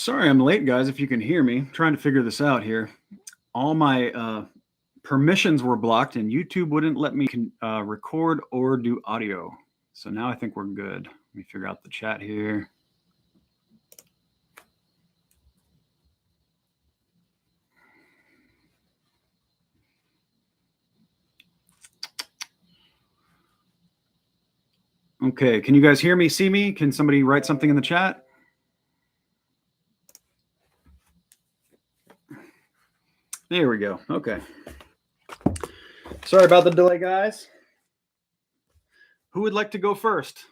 Sorry I'm late, guys, if you can hear me. I'm trying to figure this out here. All my permissions were blocked and YouTube wouldn't let me record or do audio. So now I think we're good. Let me figure out the chat here. Okay, can you guys hear me, see me? Can somebody write something in the chat? There we go. Okay. Sorry about the delay, guys. Who would like to go first?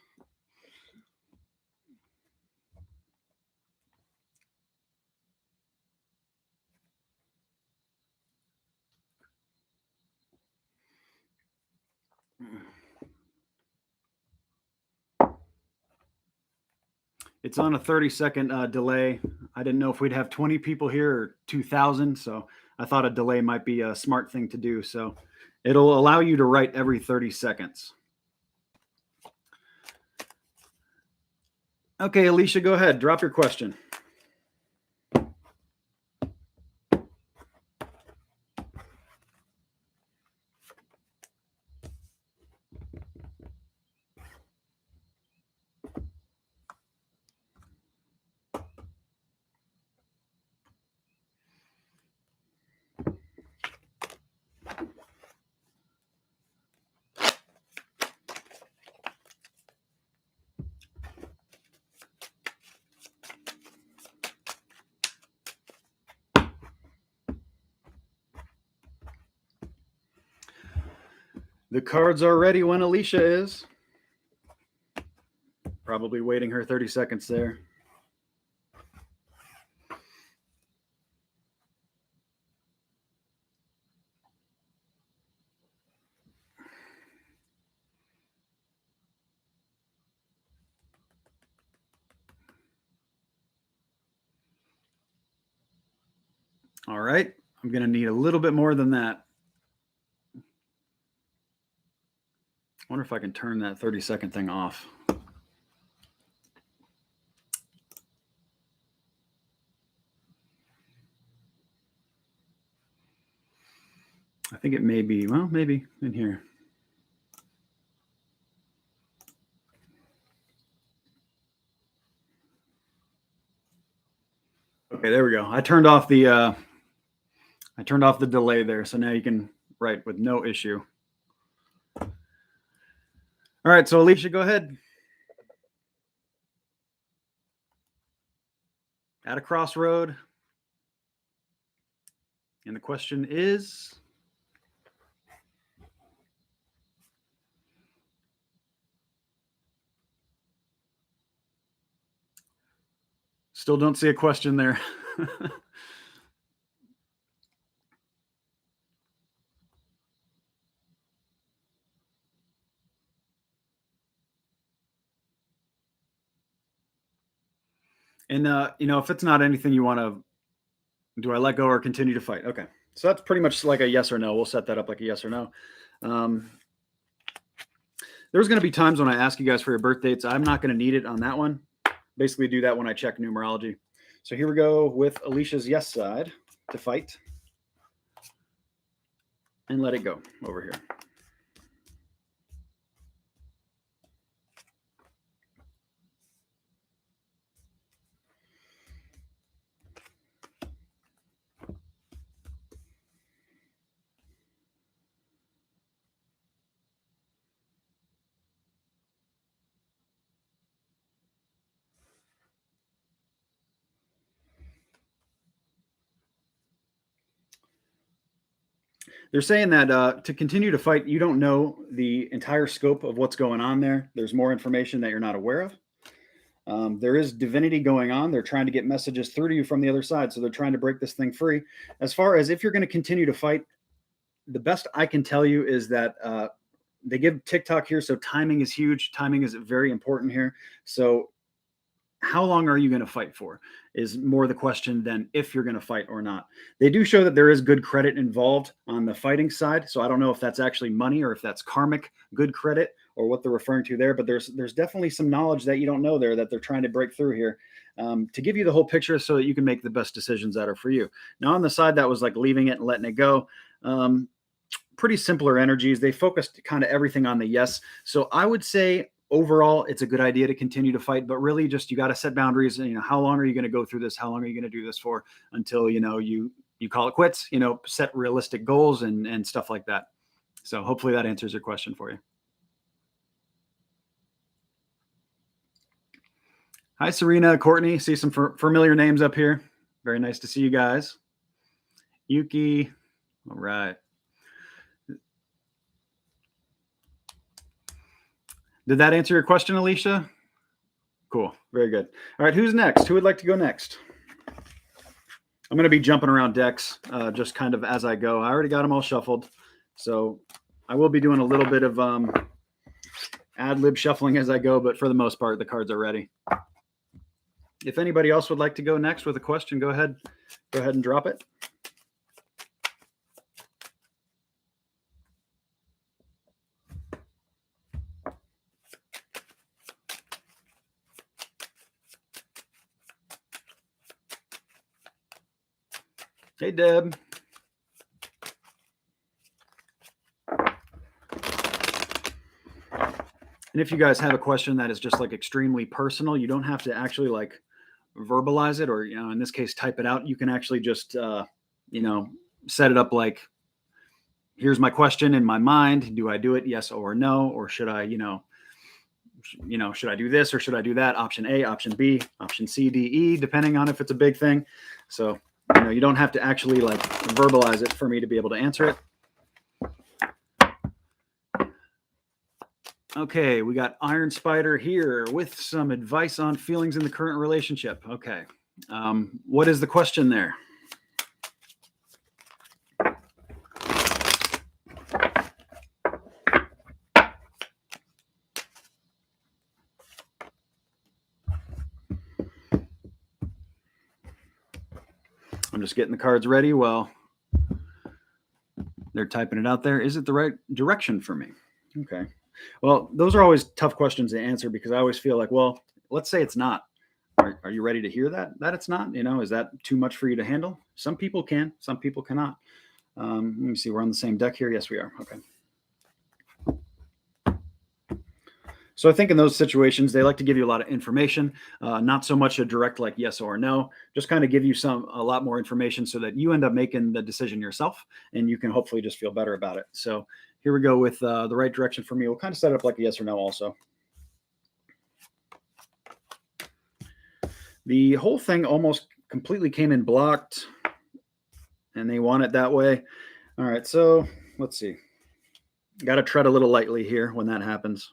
It's on a 30-second delay. I didn't know if we'd have 20 people here or 2,000, so I thought a delay might be a smart thing to do. So it'll allow you to write every 30 seconds. Okay, Alicia, go ahead. Drop your question. The cards are ready when Alicia is. Probably waiting her 30 seconds there. All right, I'm going to need a little bit more than that. I wonder if I can turn that 30-second thing off. I think it may be, well, maybe in here. Okay, there we go. I turned off the delay there, so now you can write with no issue. All right, so Alicia, go ahead. At a crossroad. And the question is? Still don't see a question there. And, if it's not anything you want to, do I let go or continue to fight? Okay. So that's pretty much like a yes or no. We'll set that up like a yes or no. There's going to be times when I ask you guys for your birth dates. I'm not going to need it on that one. Basically do that when I check numerology. So here we go with Alicia's yes side to fight. And let it go over here. They're saying that to continue to fight, you don't know the entire scope of what's going on there. There's more information that you're not aware of. There is divinity going on. They're trying to get messages through to you from the other side. So they're trying to break this thing free. As far as if you're going to continue to fight, the best I can tell you is that they give TikTok here. So timing is huge. Timing is very important here. So how long are you going to fight for is more the question than if you're going to fight or not. They do show that there is good credit involved on the fighting side. So I don't know if that's actually money or if that's karmic good credit or what they're referring to there, but there's definitely some knowledge that you don't know there that they're trying to break through here. to give you the whole picture so that you can make the best decisions that are for you. Now, on the side that was like leaving it and letting it go, pretty simpler energies. They focused kind of everything on the yes. So I would say overall, it's a good idea to continue to fight, but really just you got to set boundaries. And, how long are you going to go through this? How long are you going to do this for until, you call it quits, set realistic goals and stuff like that. So hopefully that answers your question for you. Hi, Serena, Courtney. See some familiar names up here. Very nice to see you guys. Yuki. All right. Did that answer your question, Alicia? Cool. Very good. All right. Who's next? Who would like to go next? I'm going to be jumping around decks just kind of as I go. I already got them all shuffled. So I will be doing a little bit of ad-lib shuffling as I go, but for the most part, the cards are ready. If anybody else would like to go next with a question, go ahead and drop it. Hey, Deb. And if you guys have a question that is just like extremely personal, you don't have to actually like verbalize it or, in this case, type it out. You can actually just, set it up like, here's my question in my mind. Do I do it? Yes or no? Or should I, should I do this or should I do that? Option A, option B, option C, D, E, depending on if it's a big thing. So, you don't have to actually like verbalize it for me to be able to answer it. Okay, we got Iron Spider here with some advice on feelings in the current relationship. Okay, what is the question there? I'm just getting the cards ready while they're typing it out there. Is it the right direction for me? Okay. Well, those are always tough questions to answer because I always feel like, well, let's say it's not. Are you ready to hear that it's not? Is that too much for you to handle? Some people can, some people cannot. Let me see. We're on the same deck here. Yes, we are. Okay. So I think in those situations, they like to give you a lot of information, not so much a direct like yes or no, just kind of give you a lot more information so that you end up making the decision yourself and you can hopefully just feel better about it. So here we go with the right direction for me. We'll kind of set it up like a yes or no also. The whole thing almost completely came in blocked and they want it that way. All right, so let's see. Got to tread a little lightly here when that happens.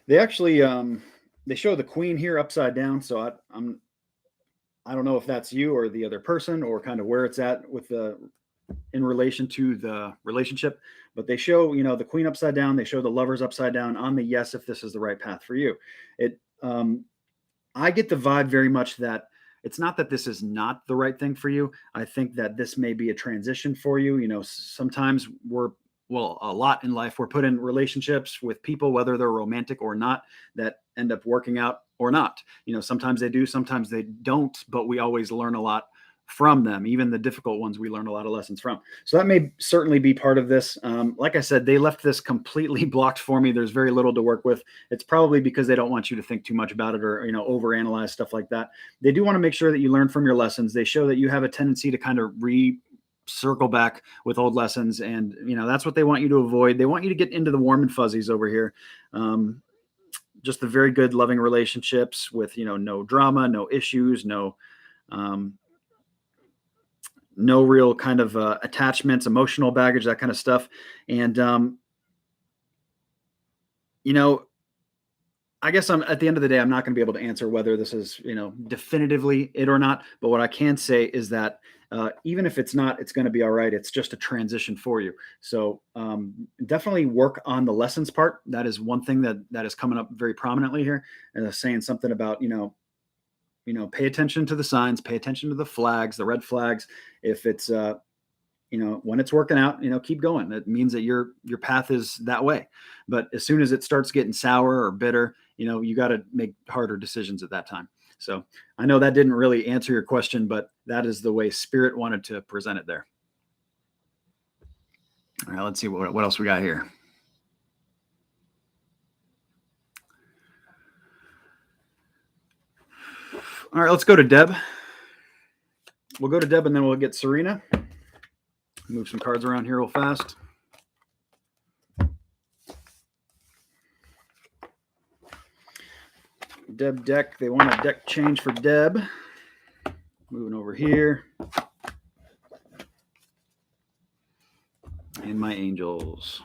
They actually they show the queen here upside down, so I don't know if that's you or the other person or kind of where it's at with in relation to the relationship, but they show the queen upside down. They show the lovers upside down on the yes if this is the right path for you. I get the vibe very much that it's not that this is not the right thing for you. I think that this may be a transition for you. Sometimes a lot in life, we're put in relationships with people, whether they're romantic or not, that end up working out or not. Sometimes they do, sometimes they don't, but we always learn a lot from them. Even the difficult ones, we learn a lot of lessons from. So that may certainly be part of this. Like I said, they left this completely blocked for me. There's very little to work with. It's probably because they don't want you to think too much about it or, overanalyze stuff like that. They do want to make sure that you learn from your lessons. They show that you have a tendency to kind of circle back with old lessons. And, that's what they want you to avoid. They want you to get into the warm and fuzzies over here. Just the very good loving relationships with, no drama, no issues, no real kind of attachments, emotional baggage, that kind of stuff. And, I guess I'm at the end of the day, I'm not going to be able to answer whether this is, definitively it or not. But what I can say is that even if it's not, it's going to be all right. It's just a transition for you. So definitely work on the lessons part. That is one thing that is coming up very prominently here, and saying something about pay attention to the signs, pay attention to the flags, the red flags. If it's when it's working out, keep going. That means that your path is that way. But as soon as it starts getting sour or bitter, you got to make harder decisions at that time. So I know that didn't really answer your question, but that is the way Spirit wanted to present it there. All right, let's see what else we got here. All right, let's go to Deb. We'll go to Deb and then we'll get Serena. Move some cards around here real fast. Deb deck. They want a deck change for Deb. Moving over here. And my angels.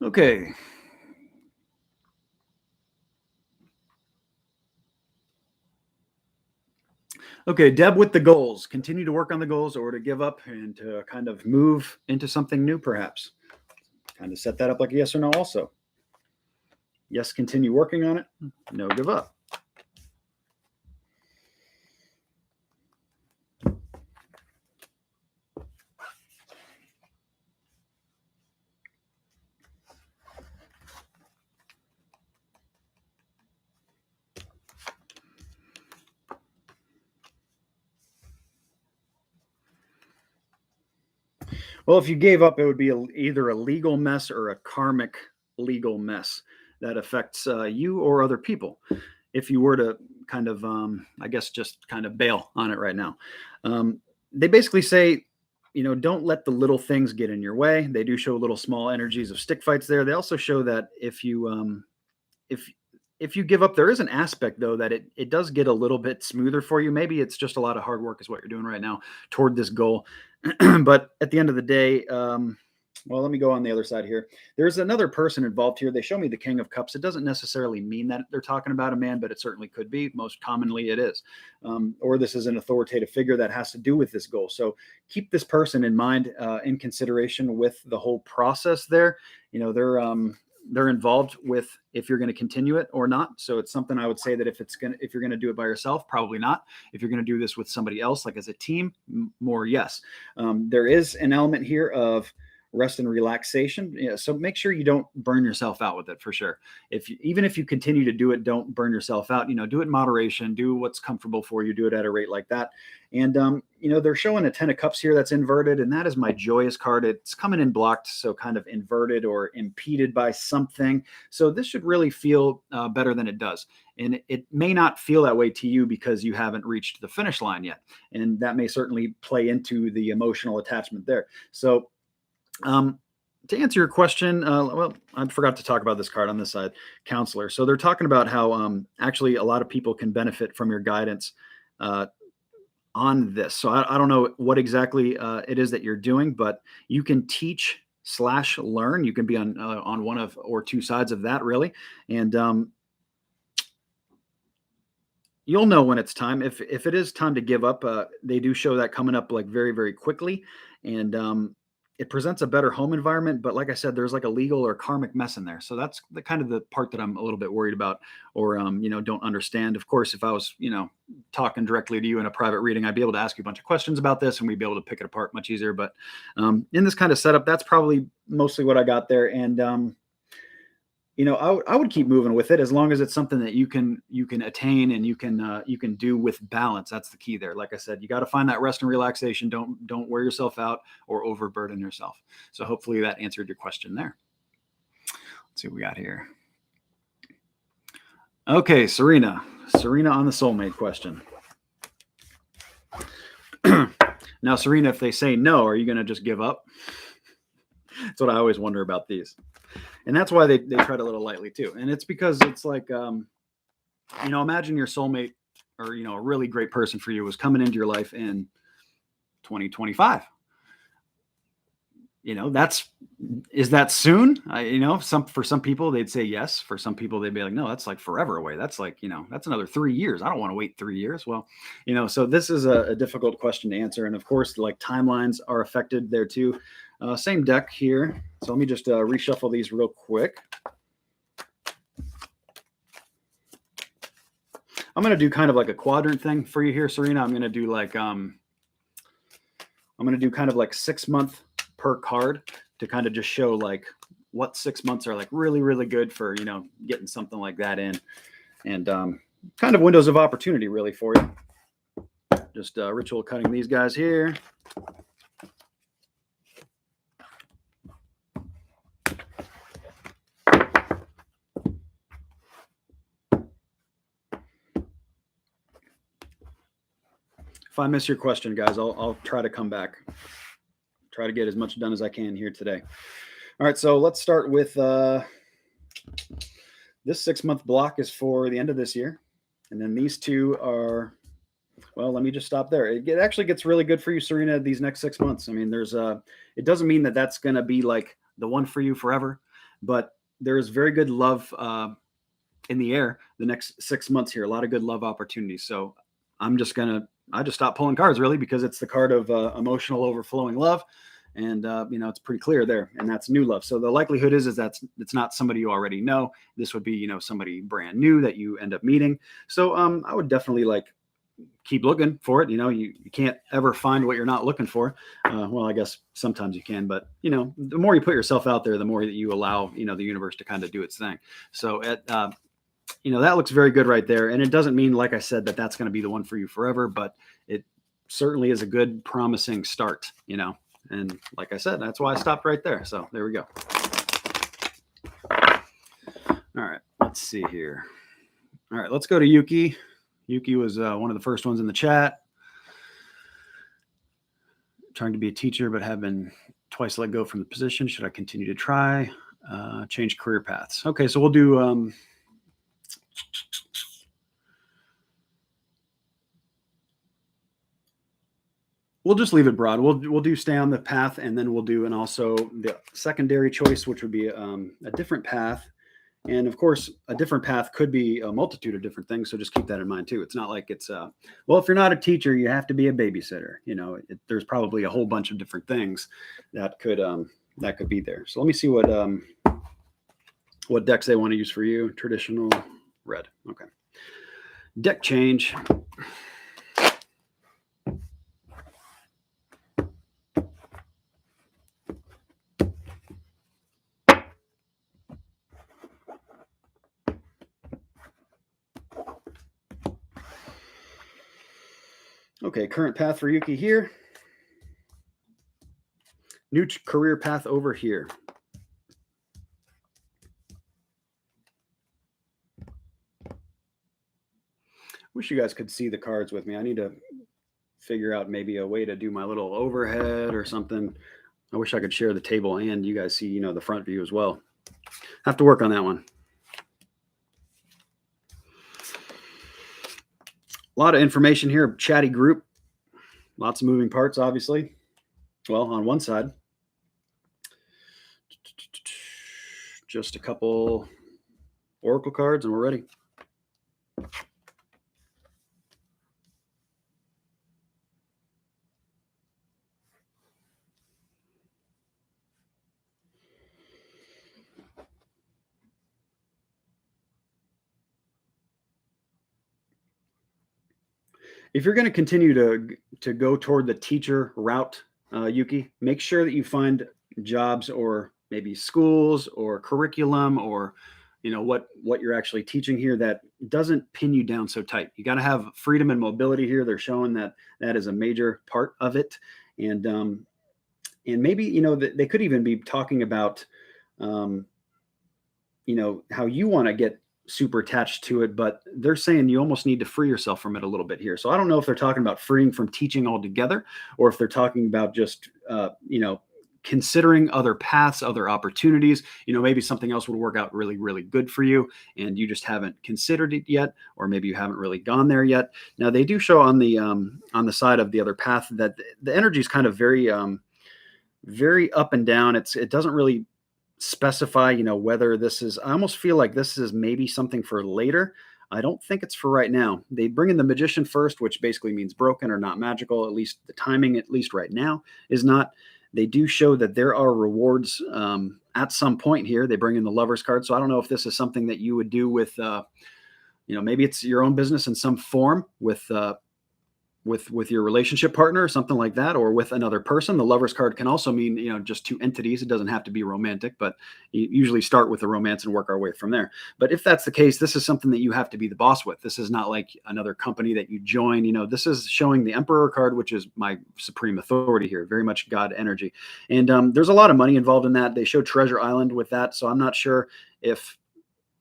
Okay. Okay, Deb, with the goals, continue to work on the goals or to give up and to kind of move into something new, perhaps. Kind of set that up like a yes or no also. Yes, continue working on it. No, give up. Well, if you gave up, it would be either a legal mess or a karmic legal mess that affects you or other people. If you were to kind of, I guess, just kind of bail on it right now. They basically say, don't let the little things get in your way. They do show little small energies of stick fights there. They also show that if you give up, there is an aspect though that it does get a little bit smoother for you. Maybe it's just a lot of hard work is what you're doing right now toward this goal. But at the end of the day, well, let me go on the other side here. There's another person involved here. They show me the King of Cups. It doesn't necessarily mean that they're talking about a man, but it certainly could be. Most commonly it is. Or this is an authoritative figure that has to do with this goal. So keep this person in mind, in consideration with the whole process there. They're involved with if you're going to continue it or not. So it's something I would say that if you're going to do it by yourself, probably not. If you're going to do this with somebody else, like as a team, more yes. There is an element here of rest and relaxation. So make sure you don't burn yourself out with it for sure. Even if you continue to do it, don't burn yourself out. Do it in moderation. Do what's comfortable for you. Do it at a rate like that. And they're showing a 10 of Cups here that's inverted, and that is my joyous card. It's coming in blocked, so kind of inverted or impeded by something. So this should really feel better than it does. And it may not feel that way to you because you haven't reached the finish line yet. And that may certainly play into the emotional attachment there. So to answer your question, well, I forgot to talk about this card on this side, Counselor. So they're talking about how actually a lot of people can benefit from your guidance on this. So I don't know what exactly it is that you're doing, but you can teach / learn. You can be on one of or two sides of that, really. And you'll know when it's time. If it is time to give up, they do show that coming up like very, very quickly. And it presents a better home environment, but like I said, there's like a legal or karmic mess in there. So that's the kind of the part that I'm a little bit worried about or, don't understand. Of course, if I was, talking directly to you in a private reading, I'd be able to ask you a bunch of questions about this and we'd be able to pick it apart much easier. But in this kind of setup, that's probably mostly what I got there. And, I would keep moving with it as long as it's something that you can attain and you can do with balance. That's the key there. Like I said, you got to find that rest and relaxation. Don't wear yourself out or overburden yourself. So hopefully that answered your question there. Let's see what we got here. Okay, Serena on the soulmate question. Now, Serena, if they say no, are you going to just give up? That's what I always wonder about these. And that's why they tread a little lightly too. And it's because it's like, imagine your soulmate or, a really great person for you was coming into your life in 2025. Is that soon? For some people they'd say yes. For some people they'd be like, no, that's like forever away. That's like, that's another 3 years. I don't want to wait 3 years. Well, so this is a difficult question to answer. And of course, like timelines are affected there too. Same deck here. So let me just reshuffle these real quick. I'm going to do kind of like a quadrant thing for you here, Serena. I'm going to do like, I'm going to do kind of like 6 month per card to kind of just show like what 6 months are like really, really good for, getting something like that in, and kind of windows of opportunity really for you. Just ritual cutting these guys here. If I miss your question, guys, I'll try to come back. Try to get as much done as I can here today. All right, so let's start with this 6 month block is for the end of this year. And then these two are, well, let me just stop there. It actually gets really good for you, Serena, these next 6 months. I mean, it doesn't mean that that's going to be like the one for you forever, but there's very good love in the air the next 6 months here. A lot of good love opportunities. So I just stopped pulling cards really because it's the card of emotional overflowing love. And, it's pretty clear there, and that's new love. So the likelihood is that it's not somebody you already know. This would be, somebody brand new that you end up meeting. So I would definitely keep looking for it. You can't ever find what you're not looking for. Well, I guess sometimes you can, but the more you put yourself out there, the more that you allow, the universe to kind of do its thing. So that looks very good right there. And it doesn't mean, like I said, that that's going to be the one for you forever, but it certainly is a good promising start, And like I said, that's why I stopped right there. So there we go. All right, let's see here. All right, let's go to Yuki. Yuki was one of the first ones in the chat. Trying to be a teacher, but have been twice let go from the position. Should I continue to try? Change career paths. Okay, so we'll do... we'll just leave it broad. We'll do stay on the path, and then we'll do, and also the secondary choice, which would be a different path. And of course, a different path could be a multitude of different things. So just keep that in mind too. It's not like it's, well, if you're not a teacher, you have to be a babysitter. There's probably a whole bunch of different things that could be there. So let me see what decks they want to use for you. Traditional red. Okay. Deck change. Okay, current path for Yuki here. New career path over here. Wish you guys could see the cards with me. I need to figure out maybe a way to do my little overhead or something. I wish I could share the table and you guys see, the front view as well. Have to work on that one. A lot of information here, chatty group. Lots of moving parts, obviously. Well, on one side, just a couple oracle cards and we're ready. If you're going to continue to go toward the teacher route, Yuki, make sure that you find jobs or maybe schools or curriculum or what you're actually teaching here that doesn't pin you down so tight. You got to have freedom and mobility here. They're showing that is a major part of it, and maybe they could even be talking about how you want to get super attached to it, but they're saying you almost need to free yourself from it a little bit here. So I don't know if they're talking about freeing from teaching altogether, or if they're talking about just considering other paths, other opportunities. Maybe something else would work out really, really good for you, and you just haven't considered it yet, or maybe you haven't really gone there yet. Now, they do show on the side of the other path that the energy is kind of very very up and down. It doesn't really specify, whether this is. I almost feel like this is maybe something for later. I don't think it's for right now. They bring in the magician first, which basically means broken or not magical. At least the timing, at least right now, is not. They do show that there are rewards at some point here. They bring in the Lover's card. So I don't know if this is something that you would do with, maybe it's your own business in some form with your relationship partner or something like that, or with another person. The Lover's card can also mean, just two entities. It doesn't have to be romantic, but you usually start with the romance and work our way from there. But if that's the case, this is something that you have to be the boss with. This is not like another company that you join. This is showing the Emperor card, which is my supreme authority here, very much God energy. And there's a lot of money involved in that. They show Treasure Island with that. So I'm not sure if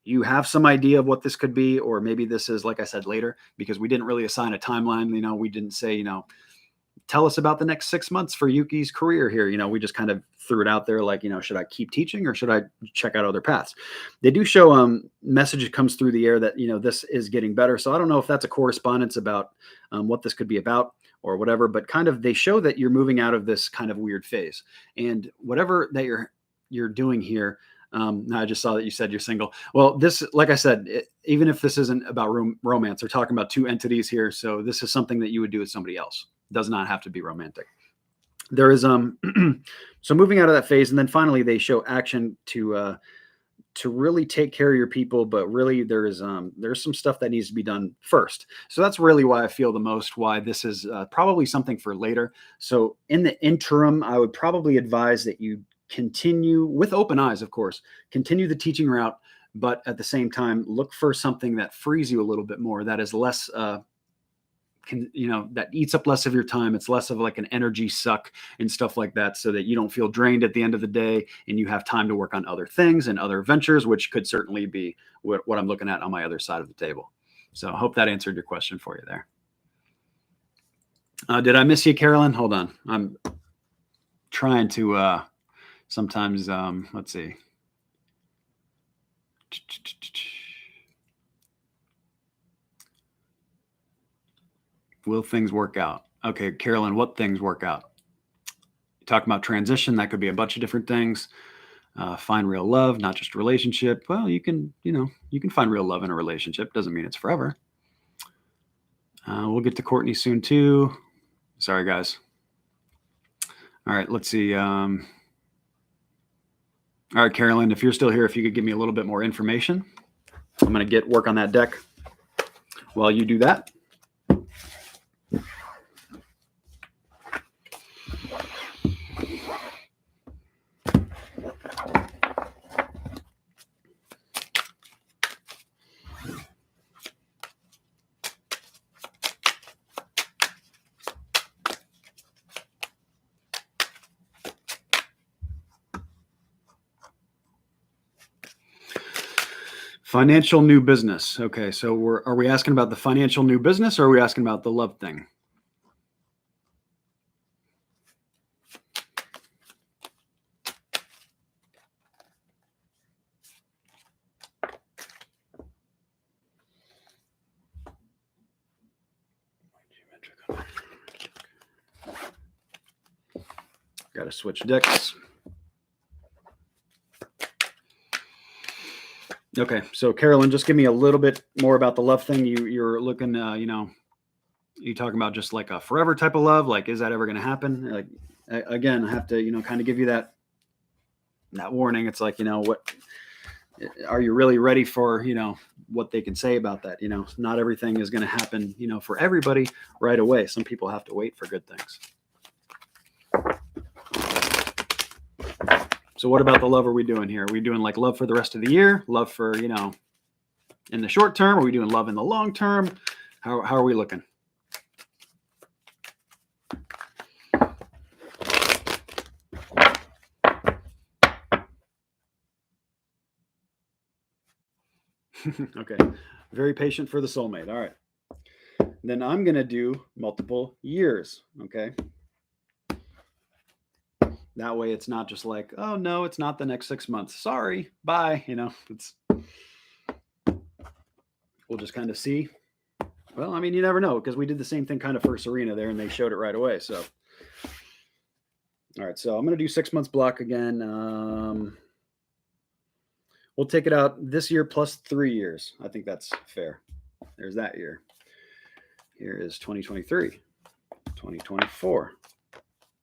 you have some idea of what this could be, or maybe this is, like I said, later, because we didn't really assign a timeline. We didn't say, tell us about the next 6 months for Yuki's career here. We just kind of threw it out there like, should I keep teaching or should I check out other paths? They do show message comes through the air that, this is getting better. So I don't know if that's a correspondence about what this could be about or whatever, but kind of they show that you're moving out of this kind of weird phase, and whatever that you're doing here. I just saw that you said you're single. Well, this, like I said, even if this isn't about romance, we're talking about two entities here. So this is something that you would do with somebody else. It does not have to be romantic. There is so moving out of that phase, and then finally they show action to really take care of your people, but really there's some stuff that needs to be done first. So that's really why I feel the most why this is probably something for later. So in the interim, I would probably advise that you continue with open eyes, of course, continue the teaching route, but at the same time, look for something that frees you a little bit more, that is less, that eats up less of your time. It's less of like an energy suck and stuff like that, so that you don't feel drained at the end of the day and you have time to work on other things and other ventures, which could certainly be what I'm looking at on my other side of the table. So I hope that answered your question for you there. Did I miss you, Carolyn? Hold on. I'm trying to, sometimes, let's see. Will things work out? Okay, Carolyn, what things work out? You're talking about transition. That could be a bunch of different things. Find real love, not just a relationship. Well, you can find real love in a relationship. Doesn't mean it's forever. We'll get to Courtney soon too. Sorry, guys. All right, let's see. All right, Carolyn, if you're still here, if you could give me a little bit more information. I'm going to work on that deck while you do that. Financial new business. Okay, so are we asking about the financial new business, or are we asking about the love thing? Got to switch decks. Okay, so Carolyn, just give me a little bit more about the love thing. You're looking, you talking about just like a forever type of love? Like, is that ever going to happen? Like, again, I have to, kind of give you that warning. It's like, what are you really ready for? What they can say about that. Not everything is going to happen, for everybody right away. Some people have to wait for good things. So what about the love are we doing here? Are we doing like love for the rest of the year? Love for, in the short term? Are we doing love in the long term? How are we looking? Okay. Very patient for the soulmate. All right. Then I'm going to do multiple years. Okay. That way it's not just like, oh no, it's not the next 6 months. Sorry, bye. We'll just kind of see. Well, I mean, you never know, because we did the same thing kind of for Serena there, and they showed it right away. So, all right, so I'm going to do 6 months block again. We'll take it out this year plus 3 years. I think that's fair. There's that year. Here is 2023, 2024,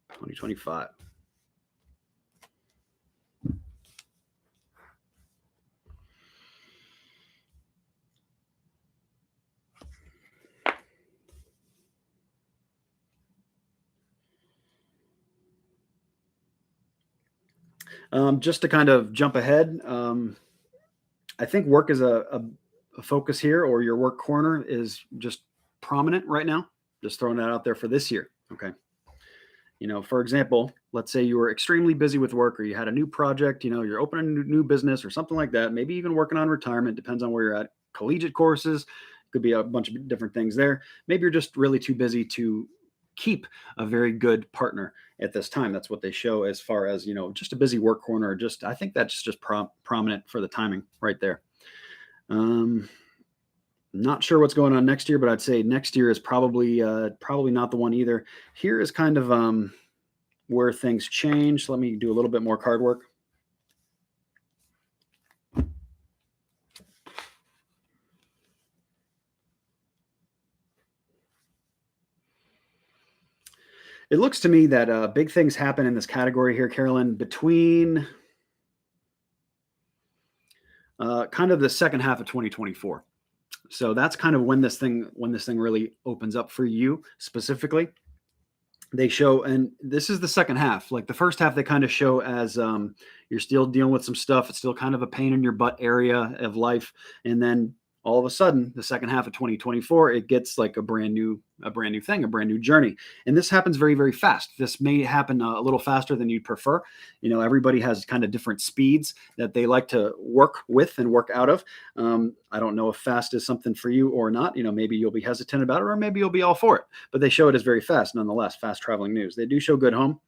2025. Just to kind of jump ahead, I think work is a focus here, or your work corner is just prominent right now. Just throwing that out there for this year. Okay. For example, let's say you were extremely busy with work, or you had a new project, you're opening a new business or something like that, maybe even working on retirement, depends on where you're at. Collegiate courses, could be a bunch of different things there. Maybe you're just really too busy to keep a very good partner at this time. That's what they show as far as, just a busy work corner. I think that's just prominent for the timing right there. Not sure what's going on next year, but I'd say next year is probably not the one either. Here is kind of where things change. Let me do a little bit more card work. It looks to me that big things happen in this category here, Carolyn, between kind of the second half of 2024. So that's kind of when this thing really opens up for you specifically. They show, and this is the second half. Like the first half, they kind of show as you're still dealing with some stuff. It's still kind of a pain in your butt area of life, and then all of a sudden, the second half of 2024, it gets like a brand new thing, a brand new journey. And this happens very, very fast. This may happen a little faster than you'd prefer. Everybody has kind of different speeds that they like to work with and work out of. I don't know if fast is something for you or not. Maybe you'll be hesitant about it, or maybe you'll be all for it. But they show it as very fast, nonetheless, fast traveling news. They do show good home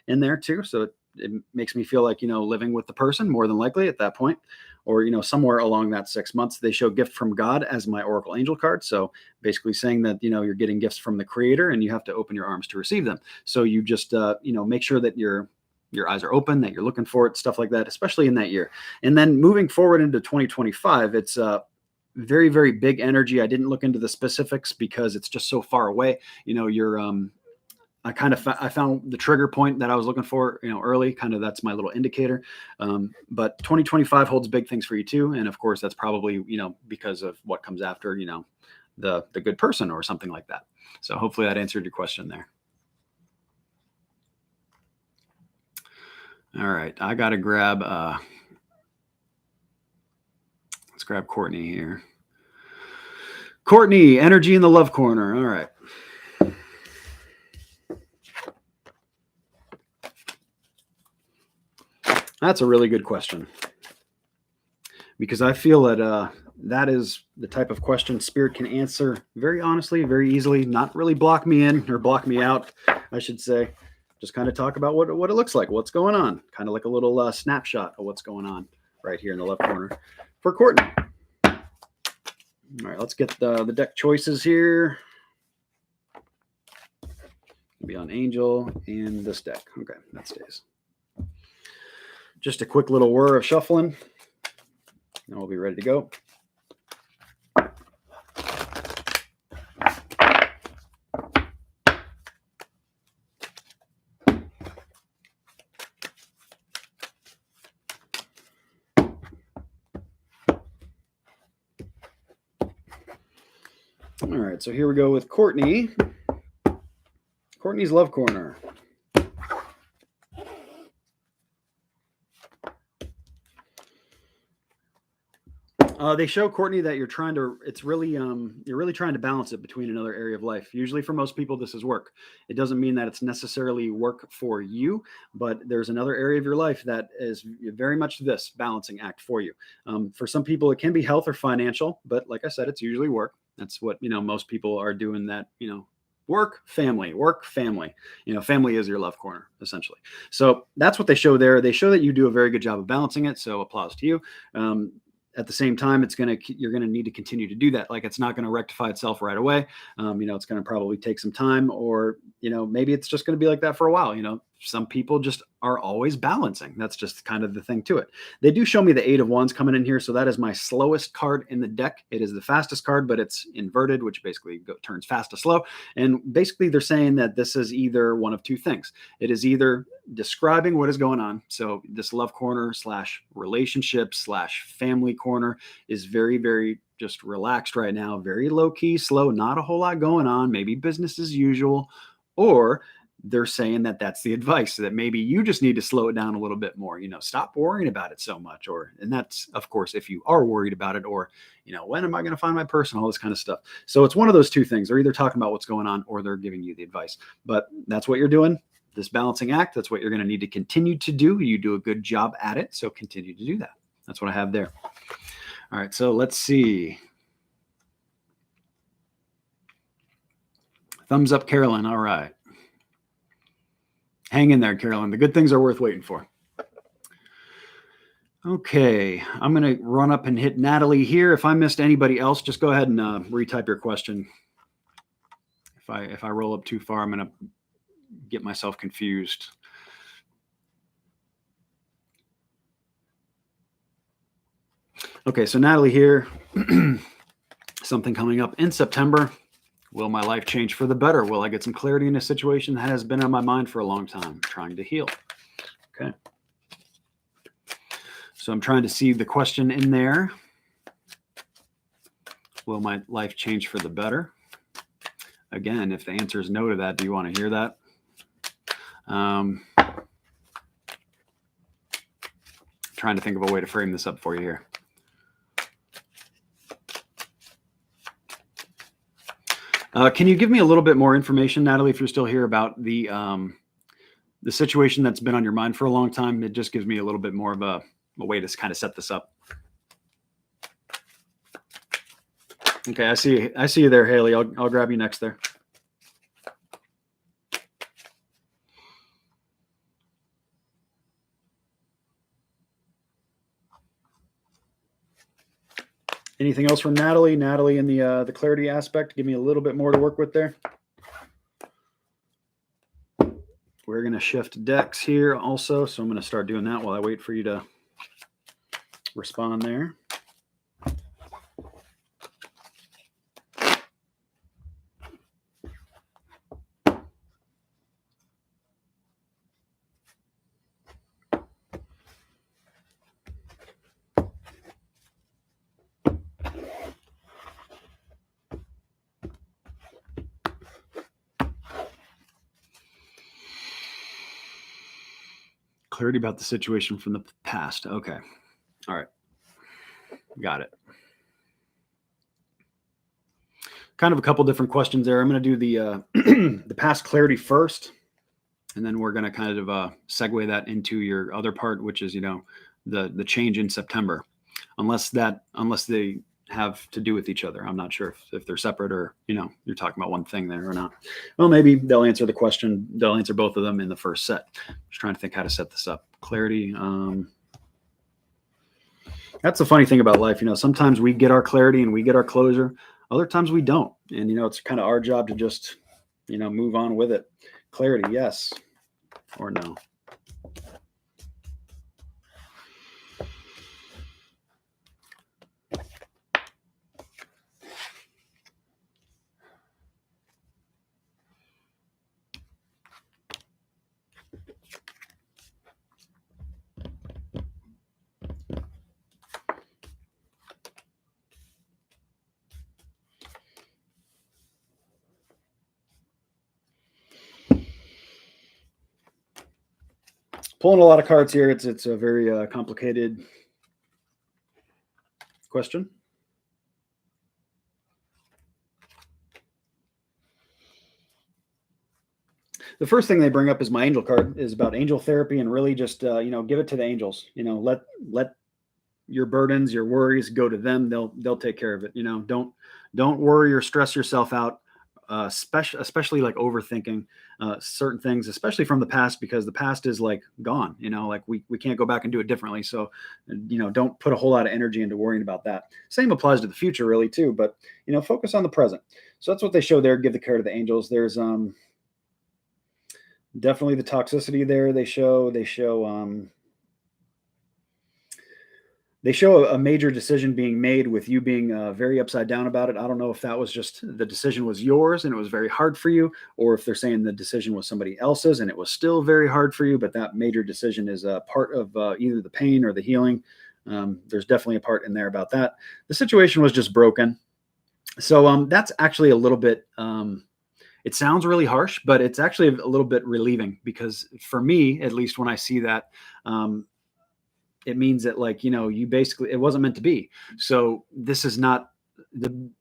in there too. So it makes me feel like, living with the person more than likely at that point, or, somewhere along that 6 months. They show gift from God as my Oracle Angel card. So basically saying that, you're getting gifts from the Creator, and you have to open your arms to receive them. So you just, make sure that your eyes are open, that you're looking for it, stuff like that, especially in that year. And then moving forward into 2025, it's very, very big energy. I didn't look into the specifics because it's just so far away. I found the trigger point that I was looking for, early. Kind of that's my little indicator. But 2025 holds big things for you too, and of course that's probably because of what comes after, the good person or something like that. So hopefully that answered your question there. All right, I got to grab. Let's grab Courtney here. Courtney, energy in the love corner. All right. That's a really good question, because I feel that that is the type of question Spirit can answer very honestly, very easily, not really block me in or block me out, I should say. Just kind of talk about what it looks like, what's going on, kind of like a little snapshot of what's going on right here in the left corner for Courtney. All right, let's get the deck choices here. It'll be on Angel and this deck. Okay, that stays. Just a quick little whir of shuffling, and we'll be ready to go. All right, so here we go with Courtney. Courtney's Love Corner. They show, Courtney, that you're really trying to balance it between another area of life. Usually for most people, this is work. It doesn't mean that it's necessarily work for you, but there's another area of your life that is very much this balancing act for you. For some people, it can be health or financial, but like I said, it's usually work. That's what, most people are doing that, Work, family, work, family. Family is your love corner, essentially. So that's what they show there. They show that you do a very good job of balancing it. So applause to you. At the same time, you're gonna need to continue to do that. Like, it's not gonna rectify itself right away. It's gonna probably take some time, or maybe it's just gonna be like that for a while. Some people just are always balancing. That's just kind of the thing to it. They do show me the 8 of Wands coming in here, so that is my slowest card in the deck. It is the fastest card, but it's inverted, which basically turns fast to slow. And basically, they're saying that this is either one of two things. It is either describing what is going on. So this love corner slash relationship slash family corner is very, very just relaxed right now, very low key, slow, not a whole lot going on, maybe business as usual. Or they're saying that that's the advice, that maybe you just need to slow it down a little bit more, stop worrying about it so much. And that's, of course, if you are worried about it, or, when am I going to find my person, all this kind of stuff. So it's one of those two things. They're either talking about what's going on, or they're giving you the advice. But that's what you're doing. This balancing act, that's what you're going to need to continue to do. You do a good job at it, so continue to do that. That's what I have there. All right, so let's see. Thumbs up, Carolyn. All right. Hang in there, Carolyn. The good things are worth waiting for. Okay, I'm going to run up and hit Natalie here. If I missed anybody else, just go ahead and retype your question. If I roll up too far, I'm going to get myself confused. Okay, so Natalie here. Something coming up in September. Will my life change for the better? Will I get some clarity in a situation that has been on my mind for a long time, trying to heal? Okay. So I'm trying to see the question in there. Will my life change for the better? Again, if the answer is no to that, do you want to hear that? Trying to think of a way to frame this up for you here. Can you give me a little bit more information, Natalie, if you're still here, about the situation that's been on your mind for a long time? It just gives me a little bit more of a way to kind of set this up. Okay, I see you there, Haley. I'll grab you next there. Anything else from Natalie? Natalie, in the clarity aspect, give me a little bit more to work with there. We're going to shift decks here also, so I'm going to start doing that while I wait for you to respond there. Clarity about the situation from the past. Okay. All right. Got it. Kind of a couple different questions there. I'm going to do the the past clarity first, and then we're going to kind of segue that into your other part, which is the change in September. Unless they have to do with each other. I'm not sure if they're separate, or you're talking about one thing there or not. Well, maybe they'll answer the question. They'll answer both of them in the first set. Just trying to think how to set this up. Clarity. That's the funny thing about life. Sometimes we get our clarity and we get our closure. Other times we don't. And it's kind of our job to just move on with it. Clarity, yes or no. Pulling a lot of cards here. It's a very complicated question. The first thing they bring up is my angel card, is about angel therapy, and really just give it to the angels. Let your burdens, your worries go to them. They'll take care of it. Don't worry or stress yourself out especially like overthinking certain things, especially from the past, because the past is like gone. Like we can't go back and do it differently. So, don't put a whole lot of energy into worrying about that. Same applies to the future, really, too. But focus on the present. So that's what they show there. Give the care to the angels. There's definitely the toxicity there. They show a major decision being made with you being very upside down about it. I don't know if that was just the decision was yours and it was very hard for you, or if they're saying the decision was somebody else's and it was still very hard for you, but that major decision is a part of either the pain or the healing. There's definitely a part in there about that. The situation was just broken. So that's actually a little bit, it sounds really harsh, but it's actually a little bit relieving, because for me, at least when I see that, it means that, like, you basically, it wasn't meant to be. So this is not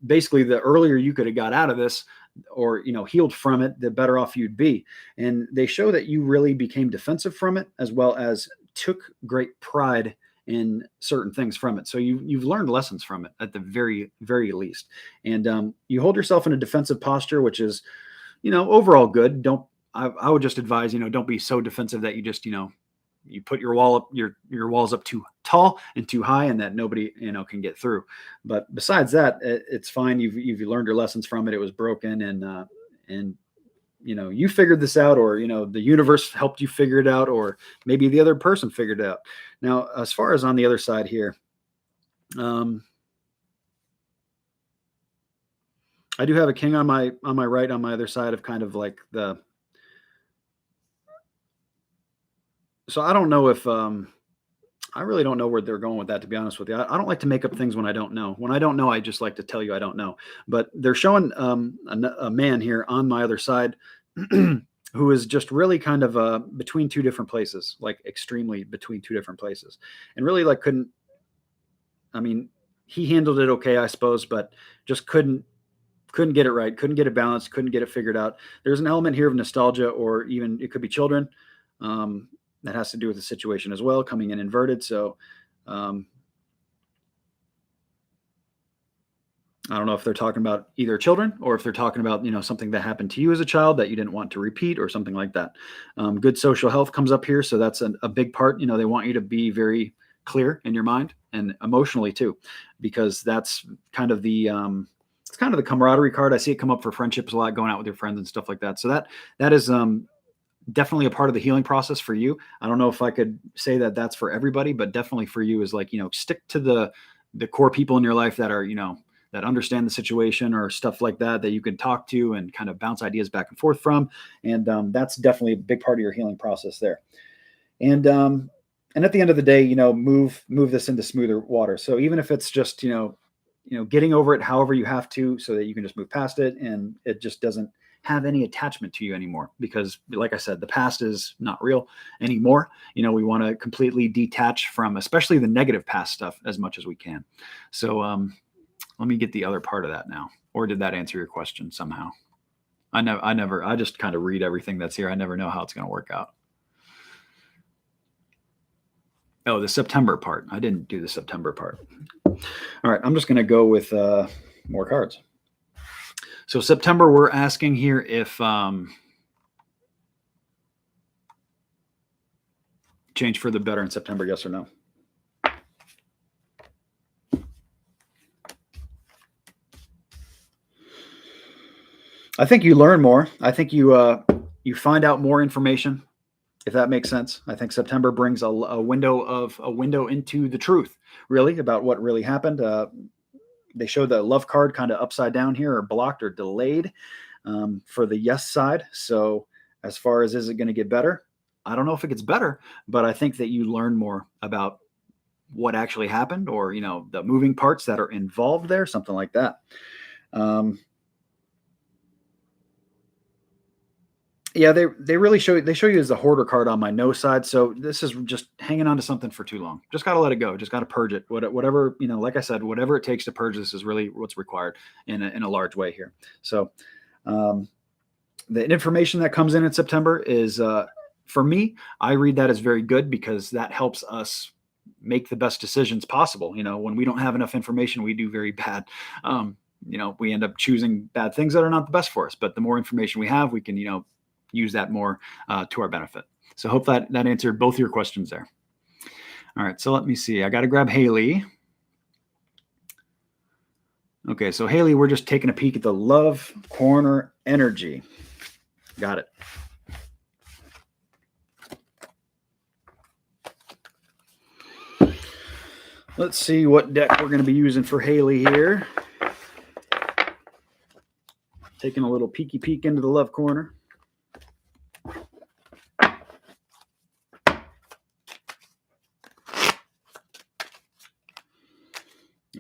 basically the earlier you could have got out of this, or, healed from it, the better off you'd be. And they show that you really became defensive from it, as well as took great pride in certain things from it. So you've learned lessons from it at the very, very least. And you hold yourself in a defensive posture, which is, overall good. I would just advise, don't be so defensive that you just, you put your walls up too tall and too high, and that nobody can get through. But besides that, it's fine. You've learned your lessons from it. It was broken, and you figured this out, or the universe helped you figure it out, or maybe the other person figured it out. Now, as far as on the other side here, I do have a king on my right, on my other side of kind of like the. So I don't know if I really don't know where they're going with that, to be honest with you. I don't like to make up things when I don't know. When I don't know, I just like to tell you I don't know. But they're showing a man here on my other side who is just really kind of between two different places, like extremely between two different places, and really like couldn't. I mean, he handled it okay, I suppose, but just couldn't get it right, couldn't get it balanced, couldn't get it figured out. There's an element here of nostalgia, or even it could be children. That has to do with the situation as well, coming in inverted. So I don't know if they're talking about either children, or if they're talking about, something that happened to you as a child that you didn't want to repeat, or something like that. Good social health comes up here. So that's a big part. They want you to be very clear in your mind and emotionally too, because that's kind of it's kind of the camaraderie card. I see it come up for friendships a lot, going out with your friends and stuff like that. So that is definitely a part of the healing process for you. I don't know if I could say that that's for everybody, but definitely for you is like, stick to the core people in your life that are, that understand the situation, or stuff like that you can talk to and kind of bounce ideas back and forth from. And that's definitely a big part of your healing process there. And at the end of the day, move this into smoother water. So even if it's just, getting over it however you have to, so that you can just move past it and it just doesn't have any attachment to you anymore, because like I said, the past is not real anymore. We want to completely detach from, especially the negative past stuff, as much as we can. So let me get the other part of that now. Or did that answer your question somehow? I just kind of read everything that's here. I never know how it's going to work out. Oh, the September part. I didn't do the September part. All right, I'm just going to go with more cards. So September, we're asking here if change for the better in September, yes or no? I think you learn more. I think you find out more information, if that makes sense. I think September brings a window into the truth, really, about what really happened. They show the love card kind of upside down here, or blocked or delayed, for the yes side. So as far as, is it going to get better? I don't know if it gets better, but I think that you learn more about what actually happened, or, the moving parts that are involved there, something like that. Yeah, they really show you as the hoarder card on my no side. So this is just hanging on to something for too long. Just got to let it go. Just got to purge it. Whatever, like I said, whatever it takes to purge this is really what's required in a large way here. So the information that comes in September is, for me, I read that as very good, because that helps us make the best decisions possible. When we don't have enough information, we do very bad. we end up choosing bad things that are not the best for us. But the more information we have, we can, use that more to our benefit. So hope that answered both your questions there. All right, so let me see. I got to grab Haley. Okay, so Haley, we're just taking a peek at the love corner energy. Got it. Let's see what deck we're going to be using for Haley here. Taking a little peeky peek into the love corner.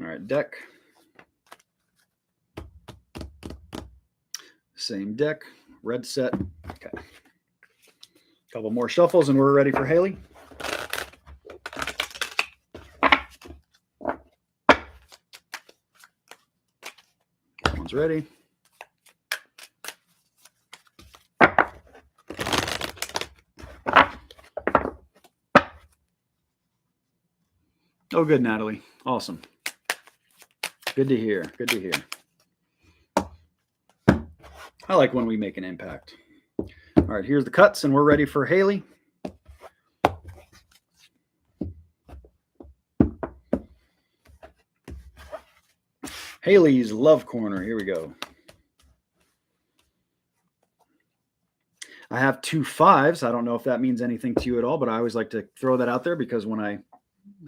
All right, deck. Same deck, red set. Okay. A couple more shuffles and we're ready for Haley. One's ready. Oh, good, Natalie. Awesome. Good to hear. Good to hear. I like when we make an impact. All right, here's the cuts, and we're ready for Haley. Haley's love corner. Here we go. I have 2 5s. I don't know if that means anything to you at all, but I always like to throw that out there because when I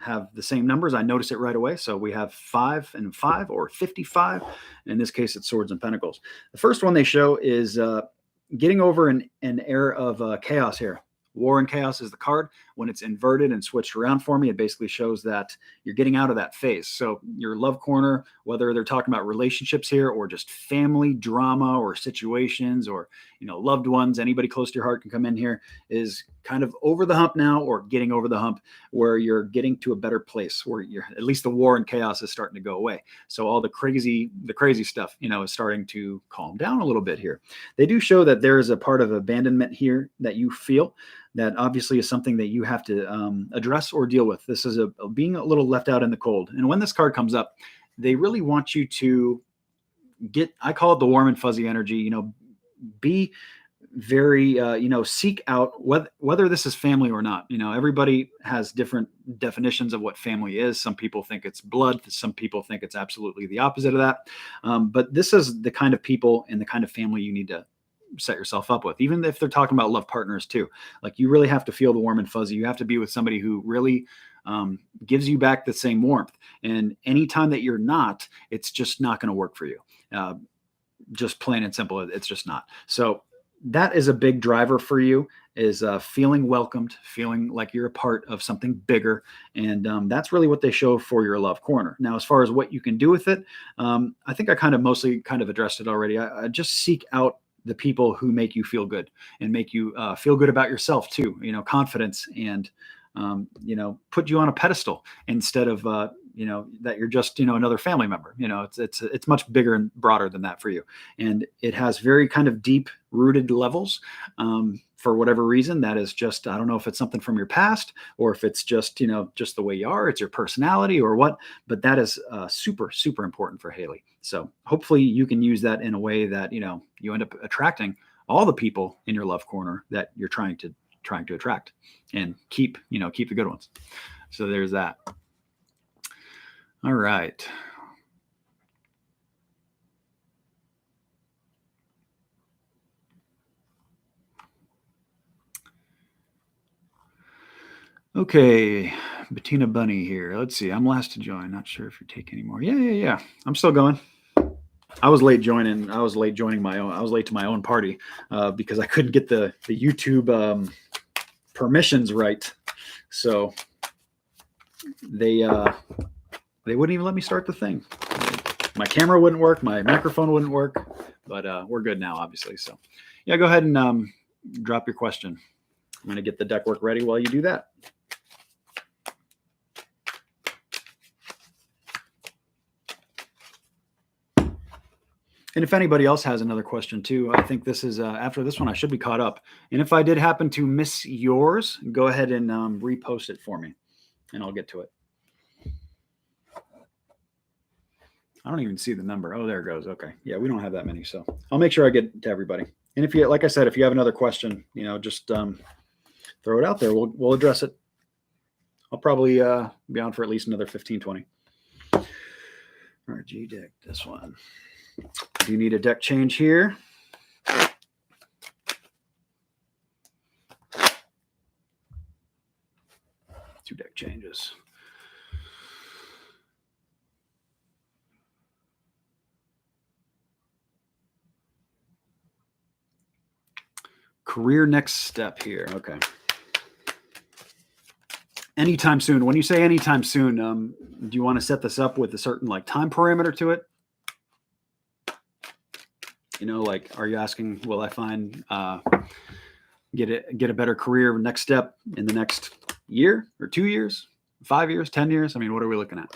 have the same numbers, I notice it right away. So we have 5 and 5 or 55. In this case, it's swords and pentacles. The first one they show is getting over an era of chaos here. War and Chaos is the card. When it's inverted and switched around for me, it basically shows that you're getting out of that phase. So your love corner, whether they're talking about relationships here or just family drama or situations or, loved ones, anybody close to your heart can come in here, is kind of over the hump now or getting over the hump where you're getting to a better place where you're, at least the war and chaos is starting to go away. So all the crazy stuff, is starting to calm down a little bit here. They do show that there is a part of abandonment here that you feel that obviously is something that you have to address or deal with. This is being a little left out in the cold. And when this card comes up, they really want you to get, I call it the warm and fuzzy energy, be very, seek out whether this is family or not. Everybody has different definitions of what family is. Some people think it's blood. Some people think it's absolutely the opposite of that. But this is the kind of people and the kind of family you need to set yourself up with, even if they're talking about love partners too. Like, you really have to feel the warm and fuzzy. You have to be with somebody who really gives you back the same warmth. And anytime that you're not, it's just not going to work for you. Just plain and simple. It's just not. So that is a big driver for you, is feeling welcomed, feeling like you're a part of something bigger. And that's really what they show for your love corner. Now, as far as what you can do with it, I think I mostly addressed it already. I just seek out the people who make you feel good and make you feel good about yourself too, confidence, and, put you on a pedestal instead of, that you're just, another family member. It's much bigger and broader than that for you. And it has very kind of deep rooted levels. For whatever reason, that is just, I don't know if it's something from your past or if it's just, just the way you are, it's your personality or what, but that is super, super important for Haley. So hopefully you can use that in a way that, you end up attracting all the people in your love corner that you're trying to attract, and keep the good ones. So there's that. All right. Okay, Bettina Bunny here. Let's see. I'm last to join. Not sure if you take any more. Yeah. I'm still going. I was late joining. I was late to my own party because I couldn't get the YouTube permissions right. So they wouldn't even let me start the thing. My camera wouldn't work. My microphone wouldn't work. But we're good now, obviously. So yeah, go ahead and drop your question. I'm going to get the deck work ready while you do that. And if anybody else has another question too, I think this is after this one, I should be caught up. And if I did happen to miss yours, go ahead and repost it for me and I'll get to it. I don't even see the number. Oh, there it goes. Okay. Yeah, we don't have that many. So I'll make sure I get to everybody. And if you, like I said, if you have another question, just throw it out there. We'll address it. I'll probably be on for at least another 15, 20. RG deck, this one. Do you need a deck change here? 2 deck changes. Career next step here. Okay. Anytime soon. When you say anytime soon, do you want to set this up with a certain time parameter to it? Are you asking, will I find get a better career next step in the next year or 2 years, 5 years, 10 years? I mean, what are we looking at?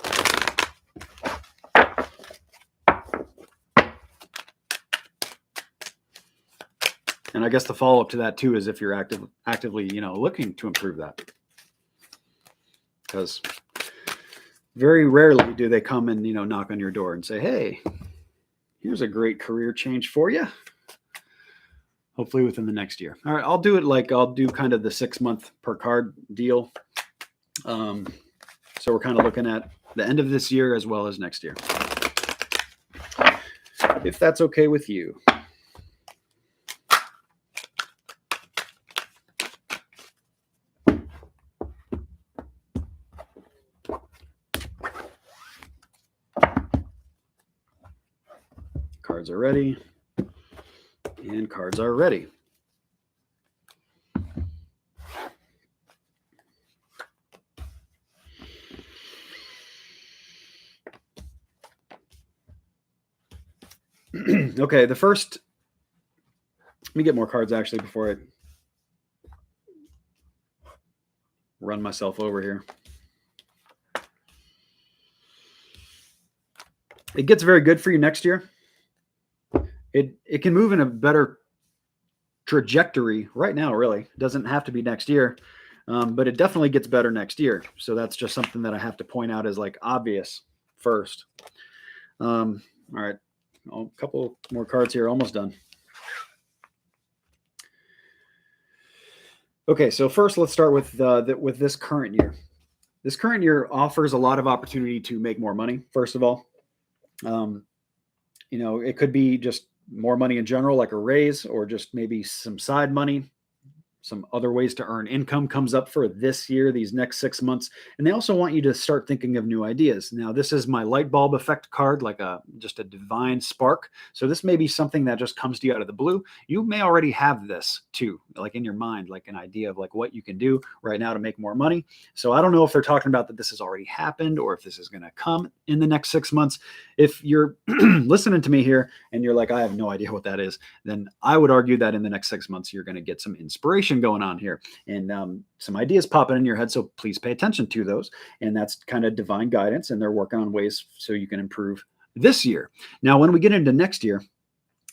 And I guess the follow-up to that too is if you're actively, looking to improve that. Because very rarely do they come and, knock on your door and say, hey, here's a great career change for you. Hopefully within the next year. All right, I'll do it I'll do kind of the 6-month per card deal. So we're kind of looking at the end of this year as well as next year. If that's okay with you. Cards are ready. And cards are ready. Okay, the first, let me get more cards actually before I run myself over here. It gets very good for you next year. It can move in a better trajectory right now, really. It doesn't have to be next year, but it definitely gets better next year. So that's just something that I have to point out as obvious first. All right, a couple more cards here, almost done. Okay, so first let's start with this current year. This current year offers a lot of opportunity to make more money. First of all, it could be just more money in general, like a raise, or just maybe some side money, some other ways to earn income comes up for this year, these next 6 months. And they also want you to start thinking of new ideas. Now, this is my light bulb effect card, just a divine spark. So this may be something that just comes to you out of the blue. You may already have this too, in your mind, an idea of what you can do right now to make more money. So I don't know if they're talking about that this has already happened or if this is going to come in the next 6 months. If you're listening to me here and you're I have no idea what that is, then I would argue that in the next 6 months, you're going to get some inspiration going on here and some ideas popping in your head. So please pay attention to those. And that's kind of divine guidance. And they're working on ways so you can improve this year. Now, when we get into next year,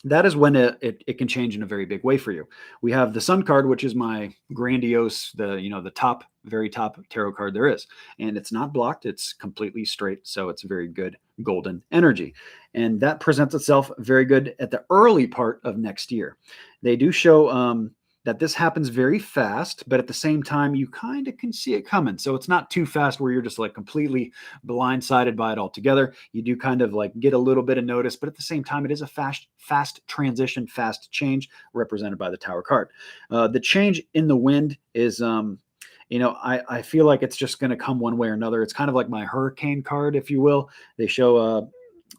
that is when it can change in a very big way for you. We have the Sun card, which is my grandiose, the top, very top tarot card there is. And it's not blocked. It's completely straight. So it's very good golden energy. And that presents itself very good at the early part of next year. They do show that this happens very fast, but at the same time, you kind of can see it coming. So it's not too fast where you're just completely blindsided by it altogether. You do kind of get a little bit of notice, but at the same time, it is a fast transition, fast change represented by the Tower card. The change in the wind is, I feel like it's just going to come one way or another. It's kind of like my hurricane card, if you will. They show,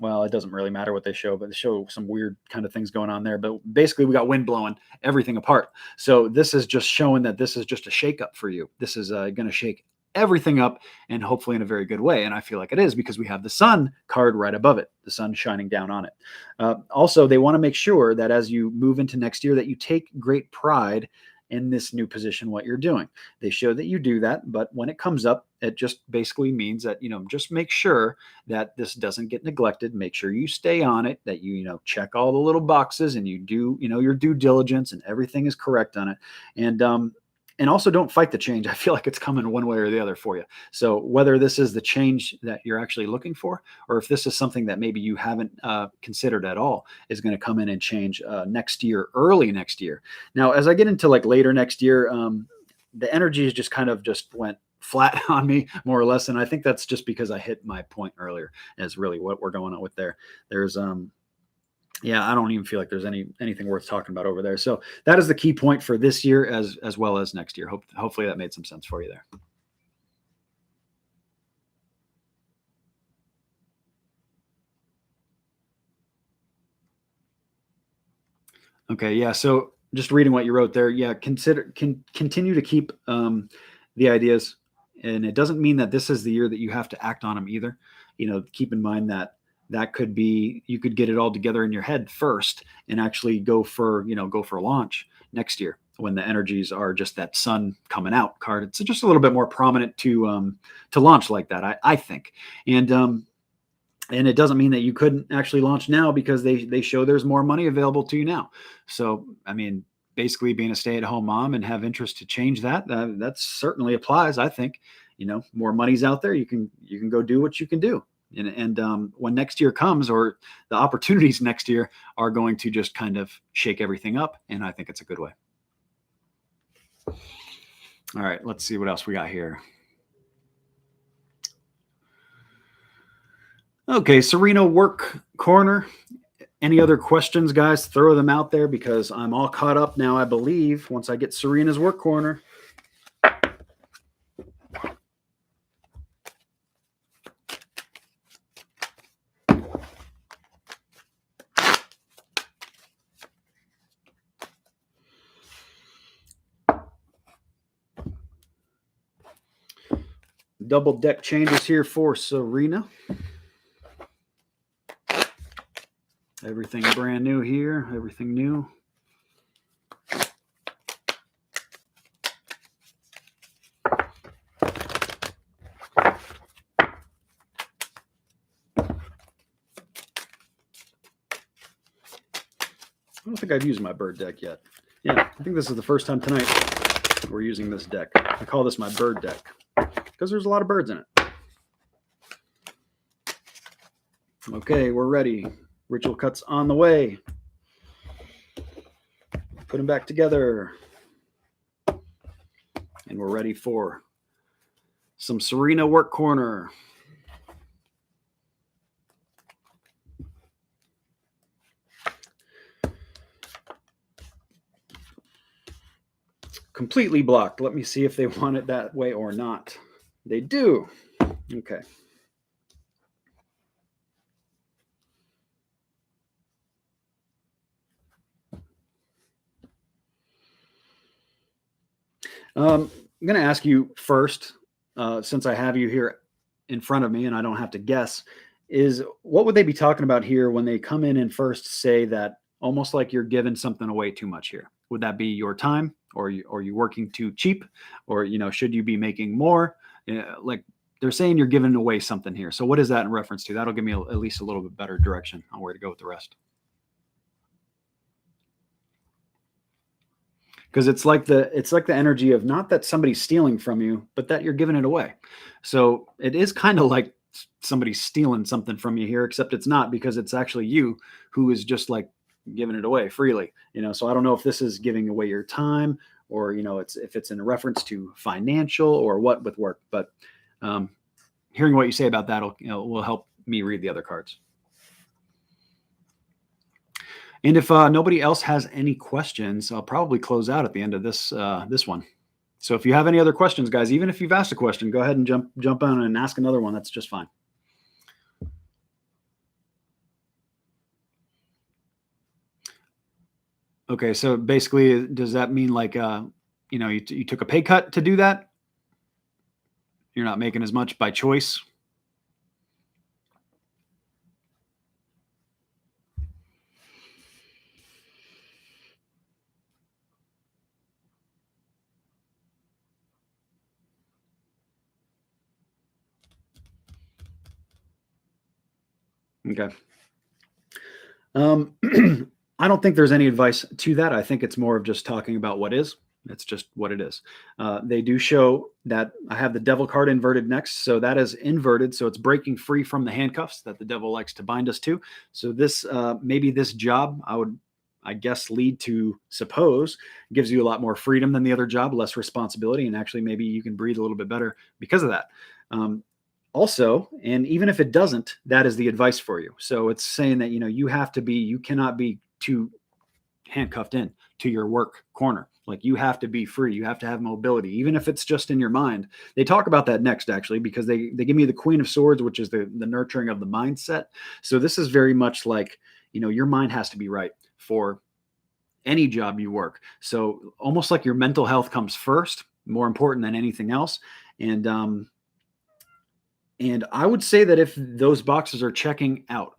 well, it doesn't really matter what they show, but they show some weird kind of things going on there. But basically, we got wind blowing everything apart. So this is just showing that this is just a shakeup for you. This is going to shake everything up, and hopefully in a very good way. And I feel like it is because we have the Sun card right above it, the sun shining down on it. Also, they want to make sure that as you move into next year, that you take great pride in this new position, what you're doing. They show that you do that, but when it comes up, it just basically means that, just make sure that this doesn't get neglected. Make sure you stay on it, that you check all the little boxes and you do, your due diligence and everything is correct on it. And And also don't fight the change. I feel like it's coming one way or the other for you. So whether this is the change that you're actually looking for, or if this is something that maybe you haven't considered at all, is going to come in and change next year, early next year. Now, as I get into like later next year, the energy is just kind of just went flat on me more or less. And I think that's just because I hit my point earlier as really what we're going on with there. There's yeah, I don't even feel like there's anything worth talking about over there. So that is the key point for this year as well as next year. Hopefully that made some sense for you there. Okay, yeah. So just reading what you wrote there, yeah, continue to keep the ideas, and it doesn't mean that this is the year that you have to act on them either. Keep in mind that that could be you could get it all together in your head first and actually go for launch next year when the energies are just that sun coming out card. It's just a little bit more prominent to launch like that, I think, and it doesn't mean that you couldn't actually launch now because they show there's more money available to you now. So I mean, basically being a stay-at-home mom and have interest to change that certainly applies. I think more money's out there. You can go do what you can do. And when next year comes, or the opportunities next year are going to just kind of shake everything up, and I think it's a good way. All right, let's see what else we got here. Okay, Serena work corner. Any other questions, guys? Throw them out there because I'm all caught up now, I believe, once I get Serena's work corner. Double deck changes here for Serena. Everything brand new here. Everything new. I don't think I've used my bird deck yet. Yeah, I think this is the first time tonight we're using this deck. I call this my bird deck because there's a lot of birds in it. Okay, we're ready. Ritual cuts on the way. Put them back together. And we're ready for some Serena work corner. Completely blocked. Let me see if they want it that way or not. They do. Okay. I'm going to ask you first, since I have you here in front of me and I don't have to guess, is what would they be talking about here when they come in and first say that almost like you're giving something away too much here? Would that be your time, or you working too cheap, or should you be making more? Like they're saying you're giving away something here. So what is that in reference to? That'll give me at least a little bit better direction on where to go with the rest. Because it's like the energy of not that somebody's stealing from you, but that you're giving it away. So it is kind of like somebody's stealing something from you here, except it's not, because it's actually you who is just like giving it away freely. So I don't know if this is giving away your time, or if it's in reference to financial or what with work. But hearing what you say about that will help me read the other cards. And if nobody else has any questions, I'll probably close out at the end of this one. So if you have any other questions, guys, even if you've asked a question, go ahead and jump on and ask another one. That's just fine. Okay, so basically, does that mean like you took a pay cut to do that? You're not making as much by choice? Okay. I don't think there's any advice to that. I think it's more of just talking about what is. That's just what it is. They do show that I have the devil card inverted next. So that is inverted. So it's breaking free from the handcuffs that the devil likes to bind us to. So this, maybe this job, I guess, lead to suppose gives you a lot more freedom than the other job, less responsibility. And actually, maybe you can breathe a little bit better because of that. Also, and even if it doesn't, that is the advice for you. So it's saying that, you cannot be too handcuffed in to your work corner. Like, you have to be free. You have to have mobility, even if it's just in your mind. They talk about that next, actually, because they give me the Queen of Swords, which is the nurturing of the mindset. So this is very much like, your mind has to be right for any job you work. So almost like your mental health comes first, more important than anything else. And I would say that if those boxes are checking out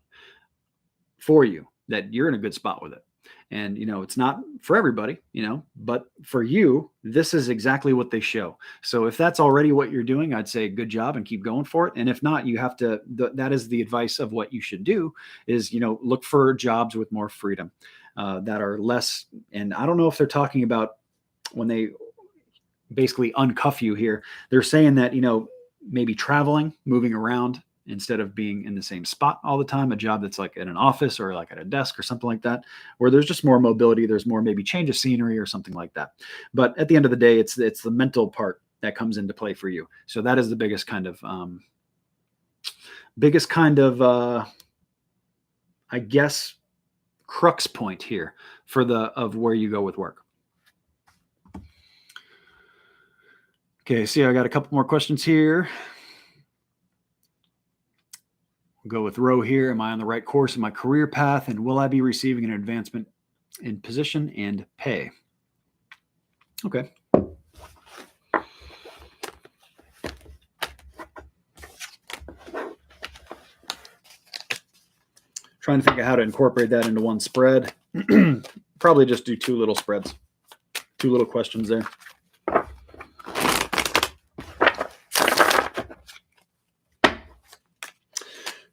for you, that you're in a good spot with it. And, it's not for everybody, but for you, this is exactly what they show. So if that's already what you're doing, I'd say good job and keep going for it. And if not, you have to, that is the advice of what you should do is, look for jobs with more freedom, that are less. And I don't know if they're talking about when they basically uncuff you here, they're saying that, maybe traveling, moving around, instead of being in the same spot all the time, a job that's like in an office or like at a desk or something like that, where there's just more mobility, there's more maybe change of scenery or something like that. But at the end of the day, it's the mental part that comes into play for you. So that is the biggest kind of I guess, crux point here of where you go with work. Okay, see, I got a couple more questions here. We'll go with row here. Am I on the right course in my career path? And will I be receiving an advancement in position and pay? Okay. Trying to think of how to incorporate that into one spread. Probably just do two little spreads, two little questions there.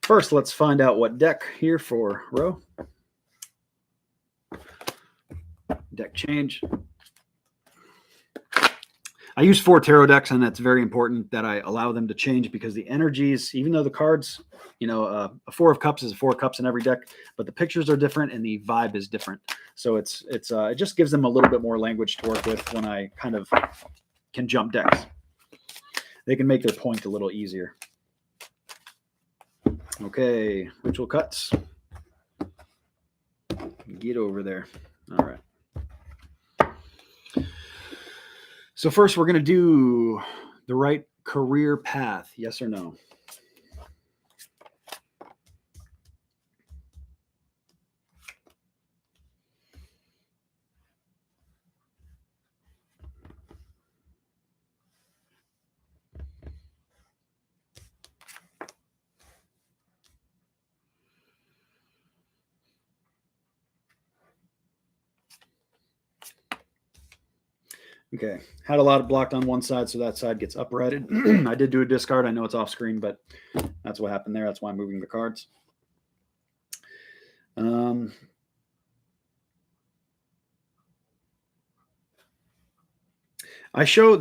First, let's find out what deck here for row. Deck change. I use 4 tarot decks, and that's very important that I allow them to change, because the energies, even though the cards, a 4 of Cups is a 4 of Cups in every deck, but the pictures are different and the vibe is different. So it just gives them a little bit more language to work with when I kind of can jump decks. They can make their point a little easier. Okay, ritual cuts. Get over there. All right. So first, we're going to do the right career path, yes or no? Okay, had a lot of blocked on one side, so that side gets uprighted. I did do a discard. I know it's off screen, but that's what happened there. That's why I'm moving the cards. The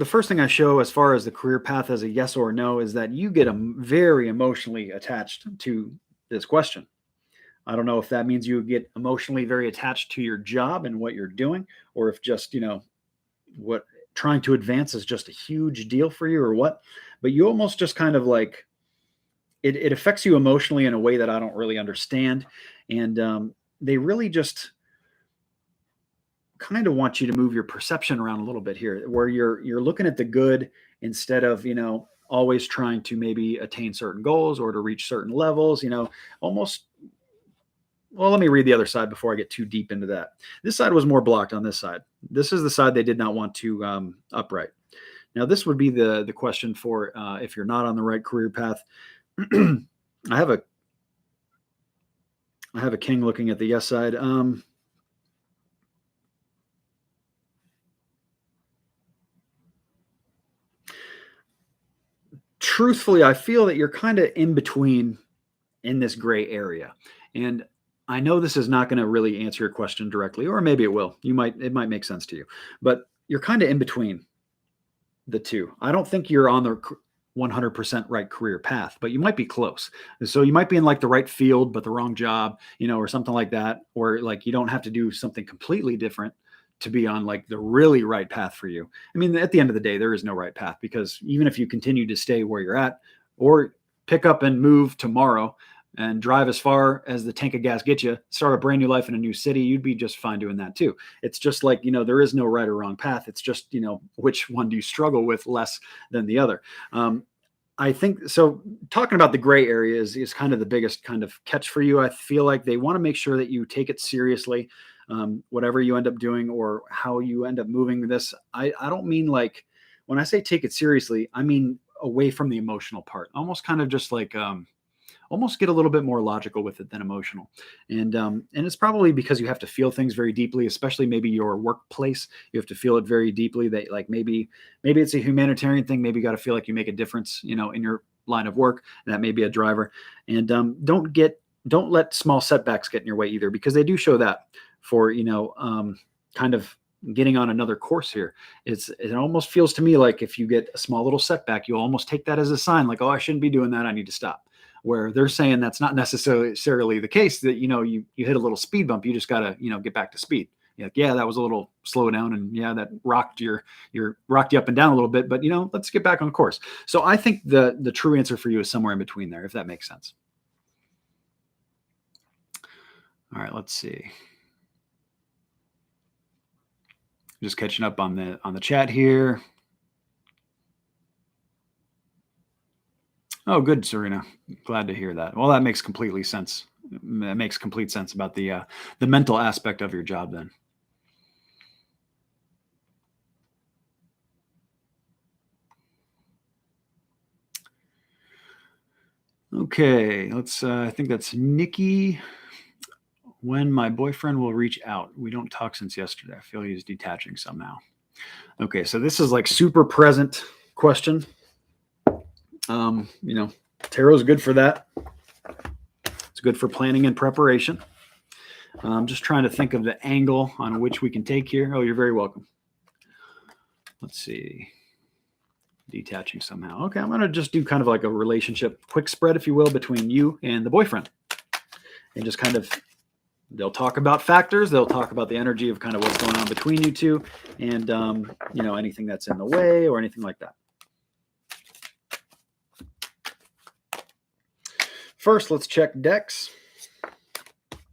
first thing I show as far as the career path as a yes or no is that you get very emotionally attached to this question. I don't know if that means you get emotionally very attached to your job and what you're doing, or if just, what trying to advance is just a huge deal for you or what, but you almost just kind of like, it affects you emotionally in a way that I don't really understand. And they really just kind of want you to move your perception around a little bit here, where you're looking at the good instead of, always trying to maybe attain certain goals or to reach certain levels, almost. Well, let me read the other side before I get too deep into that. This side was more blocked on this side. This is the side they did not want to upright. Now, this would be the question for if you're not on the right career path. I have a king looking at the yes side. Truthfully, I feel that you're kind of in between in this gray area. And I know this is not going to really answer your question directly, or maybe it will. It might make sense to you. But you're kind of in between the two. I don't think you're on the 100% right career path, but you might be close. So you might be in like the right field, but the wrong job, or something like that. Or like you don't have to do something completely different to be on like the really right path for you. I mean, at the end of the day, there is no right path, because even if you continue to stay where you're at or pick up and move tomorrow and drive as far as the tank of gas gets you, start a brand new life in a new city, you'd be just fine doing that too. It's just like, there is no right or wrong path. It's just, which one do you struggle with less than the other? I think so. Talking about the gray area is kind of the biggest kind of catch for you. I feel like they want to make sure that you take it seriously, whatever you end up doing or how you end up moving this. I don't mean like, when I say take it seriously, I mean away from the emotional part, almost kind of just like, almost get a little bit more logical with it than emotional. And it's probably because you have to feel things very deeply, especially maybe your workplace. You have to feel it very deeply, that like maybe it's a humanitarian thing. Maybe you got to feel like you make a difference, in your line of work. And that may be a driver. And don't let small setbacks get in your way either, because they do show that for, kind of getting on another course here. It almost feels to me like if you get a small little setback, you'll almost take that as a sign like, oh, I shouldn't be doing that. I need to stop. Where they're saying that's not necessarily the case, that, you hit a little speed bump. You just got to, get back to speed. Like, yeah, that was a little slow down. And yeah, that rocked you up and down a little bit, but let's get back on course. So I think the true answer for you is somewhere in between there, if that makes sense. All right, let's see. Just catching up on the chat here. Oh, good, Serena. Glad to hear that. Well, that makes completely sense. That makes complete sense about the mental aspect of your job then. Okay, let's, I think that's Nikki. When my boyfriend will reach out. We don't talk since yesterday. I feel he's detaching somehow. Okay, so this is like super present question. Tarot's good for that. It's good for planning and preparation. I'm just trying to think of the angle on which we can take here. Oh, you're very welcome. Let's see. Detaching somehow. Okay, I'm going to just do kind of like a relationship quick spread, if you will, between you and the boyfriend. And just kind of, they'll talk about factors. They'll talk about the energy of kind of what's going on between you two, and, anything that's in the way or anything like that. First, let's check decks.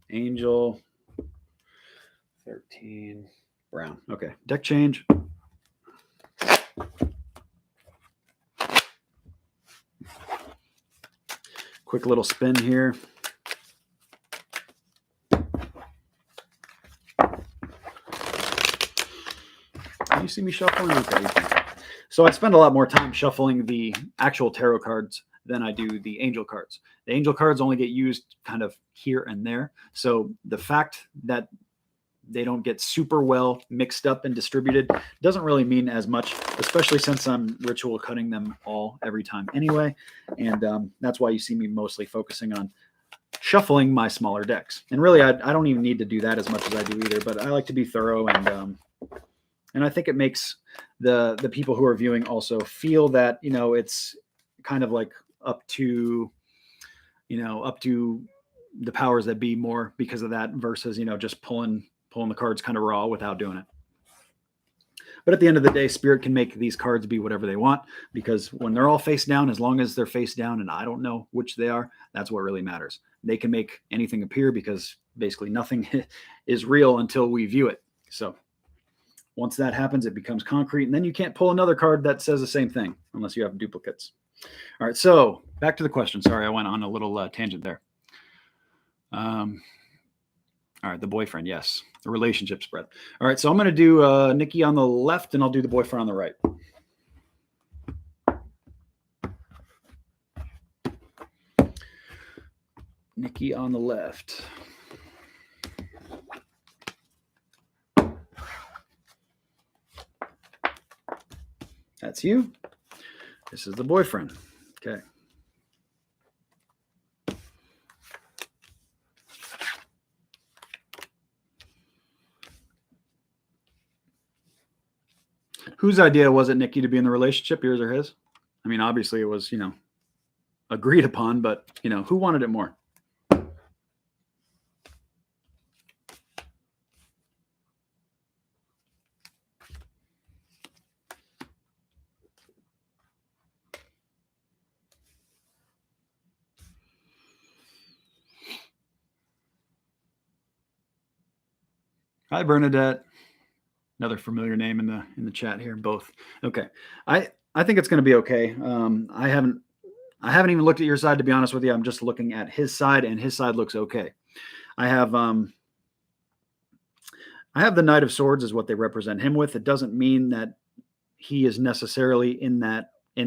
Angel, 13, brown. Okay, deck change. Quick little spin here. You see me shuffling? Okay. So I spend a lot more time shuffling the actual tarot cards than I do the angel cards. The angel cards only get used kind of here and there. So the fact that they don't get super well mixed up and distributed doesn't really mean as much, especially since I'm ritual cutting them all every time anyway. And that's why you see me mostly focusing on shuffling my smaller decks. And really, I don't even need to do that as much as I do either, but I like to be thorough, and I think it makes the people who are viewing also feel that, it's kind of like up to the powers that be more because of that, versus, just pulling the cards kind of raw without doing it. But at the end of the day, Spirit can make these cards be whatever they want, because when they're all face down, as long as they're face down and I don't know which they are, that's what really matters. They can make anything appear, because basically nothing is real until we view it. So once that happens, it becomes concrete, and then you can't pull another card that says the same thing unless you have duplicates. All right, so back to the question. Sorry, I went on a little tangent there. All right, the boyfriend, yes. The relationship spread. All right, so I'm going to do Nikki on the left, and I'll do the boyfriend on the right. Nikki on the left. That's you. This is the boyfriend. Okay. Whose idea was it, Nikki, to be in the relationship? Yours or his? I mean, obviously it was, agreed upon, but who wanted it more? Hi, Bernadette. Another familiar name in the chat here. Both. Okay. I think it's going to be okay. I haven't even looked at your side, to be honest with you. I'm just looking at his side, and his side looks okay. I have the Knight of Swords is what they represent him with. It doesn't mean that he is necessarily in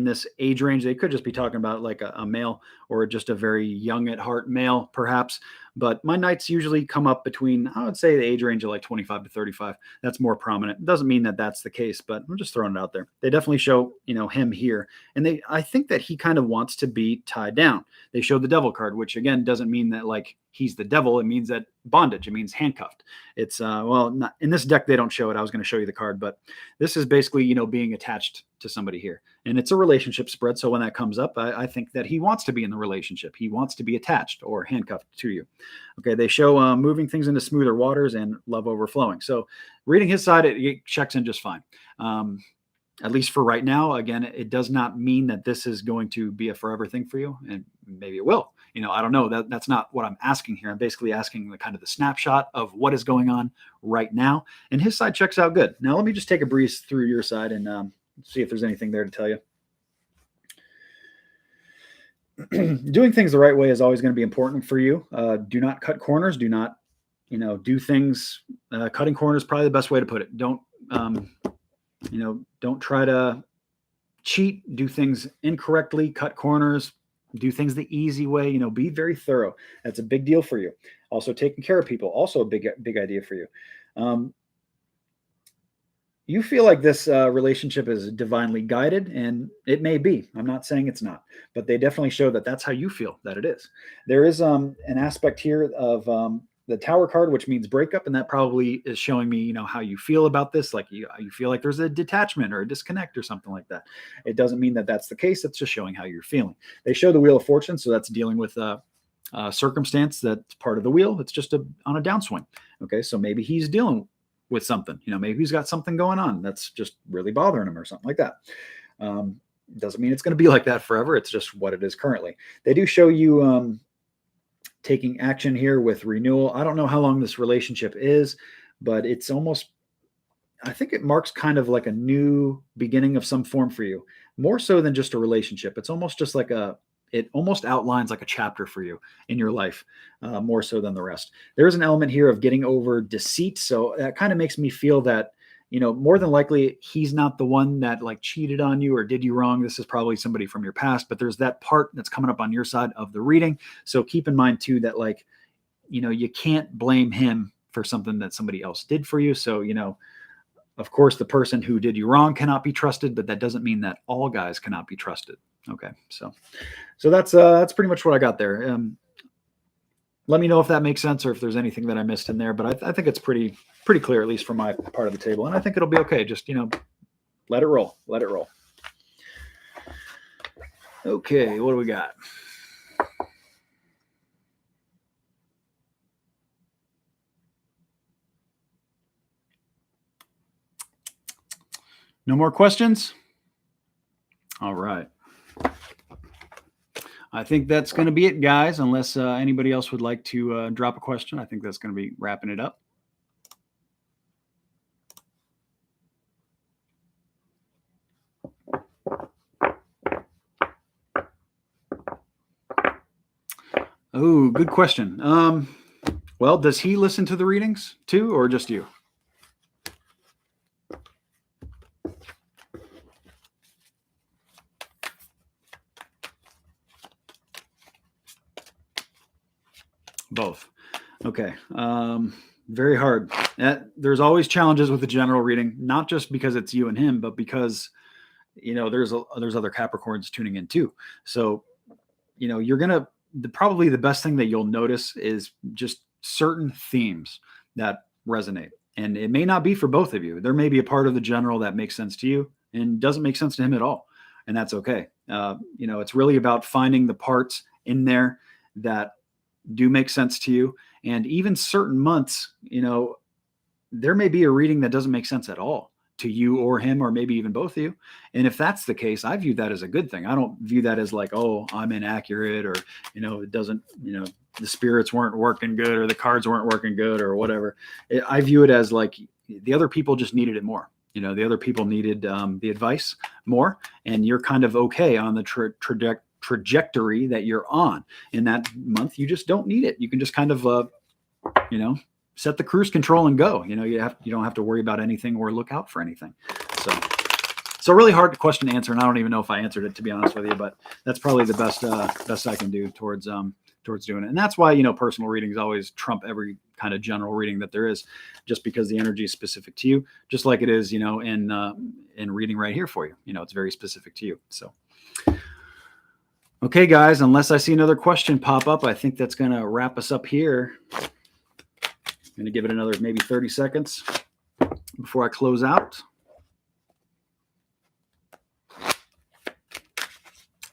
this age range. They could just be talking about like a male or just a very young at heart male, perhaps. But my knights usually come up between, I would say, the age range of like 25 to 35. That's more prominent. It doesn't mean that that's the case, but I'm just throwing it out there. They definitely show, him here. And I think that he kind of wants to be tied down. They show the devil card, which again, doesn't mean that like he's the devil. It means that bondage. It means handcuffed. It's, not in this deck. They don't show it. I was going to show you the card, but this is basically, being attached to somebody here. And it's a relationship spread. So when that comes up, I think that he wants to be in the relationship. He wants to be attached or handcuffed to you. Okay, they show moving things into smoother waters and love overflowing. So reading his side, it checks in just fine. At least for right now. Again, it does not mean that this is going to be a forever thing for you, and maybe it will. I don't know. That's not what I'm asking here. I'm basically asking the kind of the snapshot of what is going on right now, and his side checks out good. Now let me just take a breeze through your side and see if there's anything there to tell you. Doing things the right way is always going to be important for you. Do not cut corners. Do not, do things. Cutting corners is probably the best way to put it. Don't try to cheat. Do things incorrectly. Cut corners. Do things the easy way. Be very thorough. That's a big deal for you. Also, taking care of people. Also, a big idea for you. You feel like this relationship is divinely guided, and it may be. I'm not saying it's not, but they definitely show that that's how you feel that it is. There is an aspect here of the Tower card, which means breakup, and that probably is showing me, how you feel about this. Like you feel like there's a detachment or a disconnect or something like that. It doesn't mean that that's the case. It's just showing how you're feeling. They show the Wheel of Fortune, so that's dealing with circumstance that's part of the wheel. It's just on a downswing. Okay, so maybe he's dealing with something, maybe he's got something going on that's just really bothering him or something like that. Doesn't mean it's going to be like that forever. It's just what it is currently. They do show you taking action here with renewal. I don't know how long this relationship is, but it's almost, I think it marks kind of like a new beginning of some form for you, more so than just a relationship. It's almost just like it almost outlines like a chapter for you in your life, more so than the rest. There is an element here of getting over deceit. So that kind of makes me feel that, more than likely he's not the one that like cheated on you or did you wrong. This is probably somebody from your past, but there's that part that's coming up on your side of the reading. So keep in mind too, that like, you can't blame him for something that somebody else did for you. So, of course, the person who did you wrong cannot be trusted, but that doesn't mean that all guys cannot be trusted. Okay, so that's pretty much what I got there. Let me know if that makes sense or if there's anything that I missed in there. But I think it's pretty clear, at least for my part of the table, and I think it'll be okay. Just let it roll. Let it roll. Okay, what do we got? No more questions? All right. I think that's going to be it, guys, unless anybody else would like to drop a question. I think that's going to be wrapping it up. Oh, good question. Well, does he listen to the readings too, or just you? Both. Okay. Very hard. There's always challenges with the general reading, not just because it's you and him, but because, there's other Capricorns tuning in too. So, you're going to, probably the best thing that you'll notice is just certain themes that resonate. And it may not be for both of you. There may be a part of the general that makes sense to you and doesn't make sense to him at all. And that's okay. It's really about finding the parts in there that do make sense to you. And even certain months, there may be a reading that doesn't make sense at all to you or him, or maybe even both of you. And if that's the case, I view that as a good thing. I don't view that as like, oh, I'm inaccurate, or, it doesn't, the spirits weren't working good, or the cards weren't working good, or whatever. I view it as like the other people just needed it more. The other people needed the advice more, and you're kind of okay on the trajectory that you're on in that month. You just don't need it. You can just kind of, set the cruise control and go. You don't have to worry about anything or look out for anything. So really hard question to answer, and I don't even know if I answered it, to be honest with you. But that's probably the best I can do towards doing it. And that's why personal readings always trump every kind of general reading that there is, just because the energy is specific to you, just like it is in reading right here for you. It's very specific to you. So. Okay, guys, unless I see another question pop up, I think that's going to wrap us up here. I'm going to give it another maybe 30 seconds before I close out.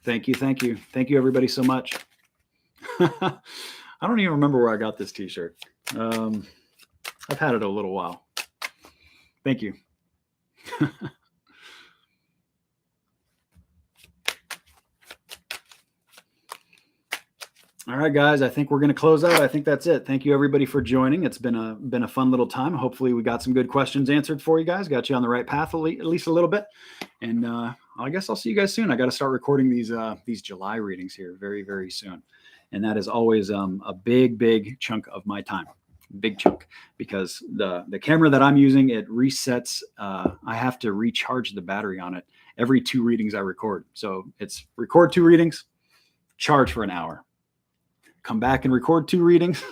Thank you. Thank you, everybody, so much. I don't even remember where I got this t-shirt. I've had it a little while. Thank you. All right, guys, I think we're going to close out. I think that's it. Thank you, everybody, for joining. It's been a fun little time. Hopefully we got some good questions answered for you guys, got you on the right path at least a little bit. And I guess I'll see you guys soon. I got to start recording these July readings here very, very soon. And that is always a big chunk of my time. Big chunk, because the camera that I'm using, it resets. I have to recharge the battery on it every 2 readings I record. So it's record 2 readings, charge for an hour. Come back and record 2 readings,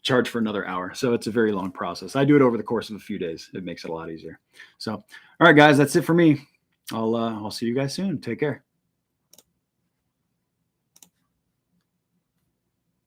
charge for another hour. So it's a very long process. I do it over the course of a few days. It makes it a lot easier. So, all right, guys, that's it for me. I'll see you guys soon. Take care.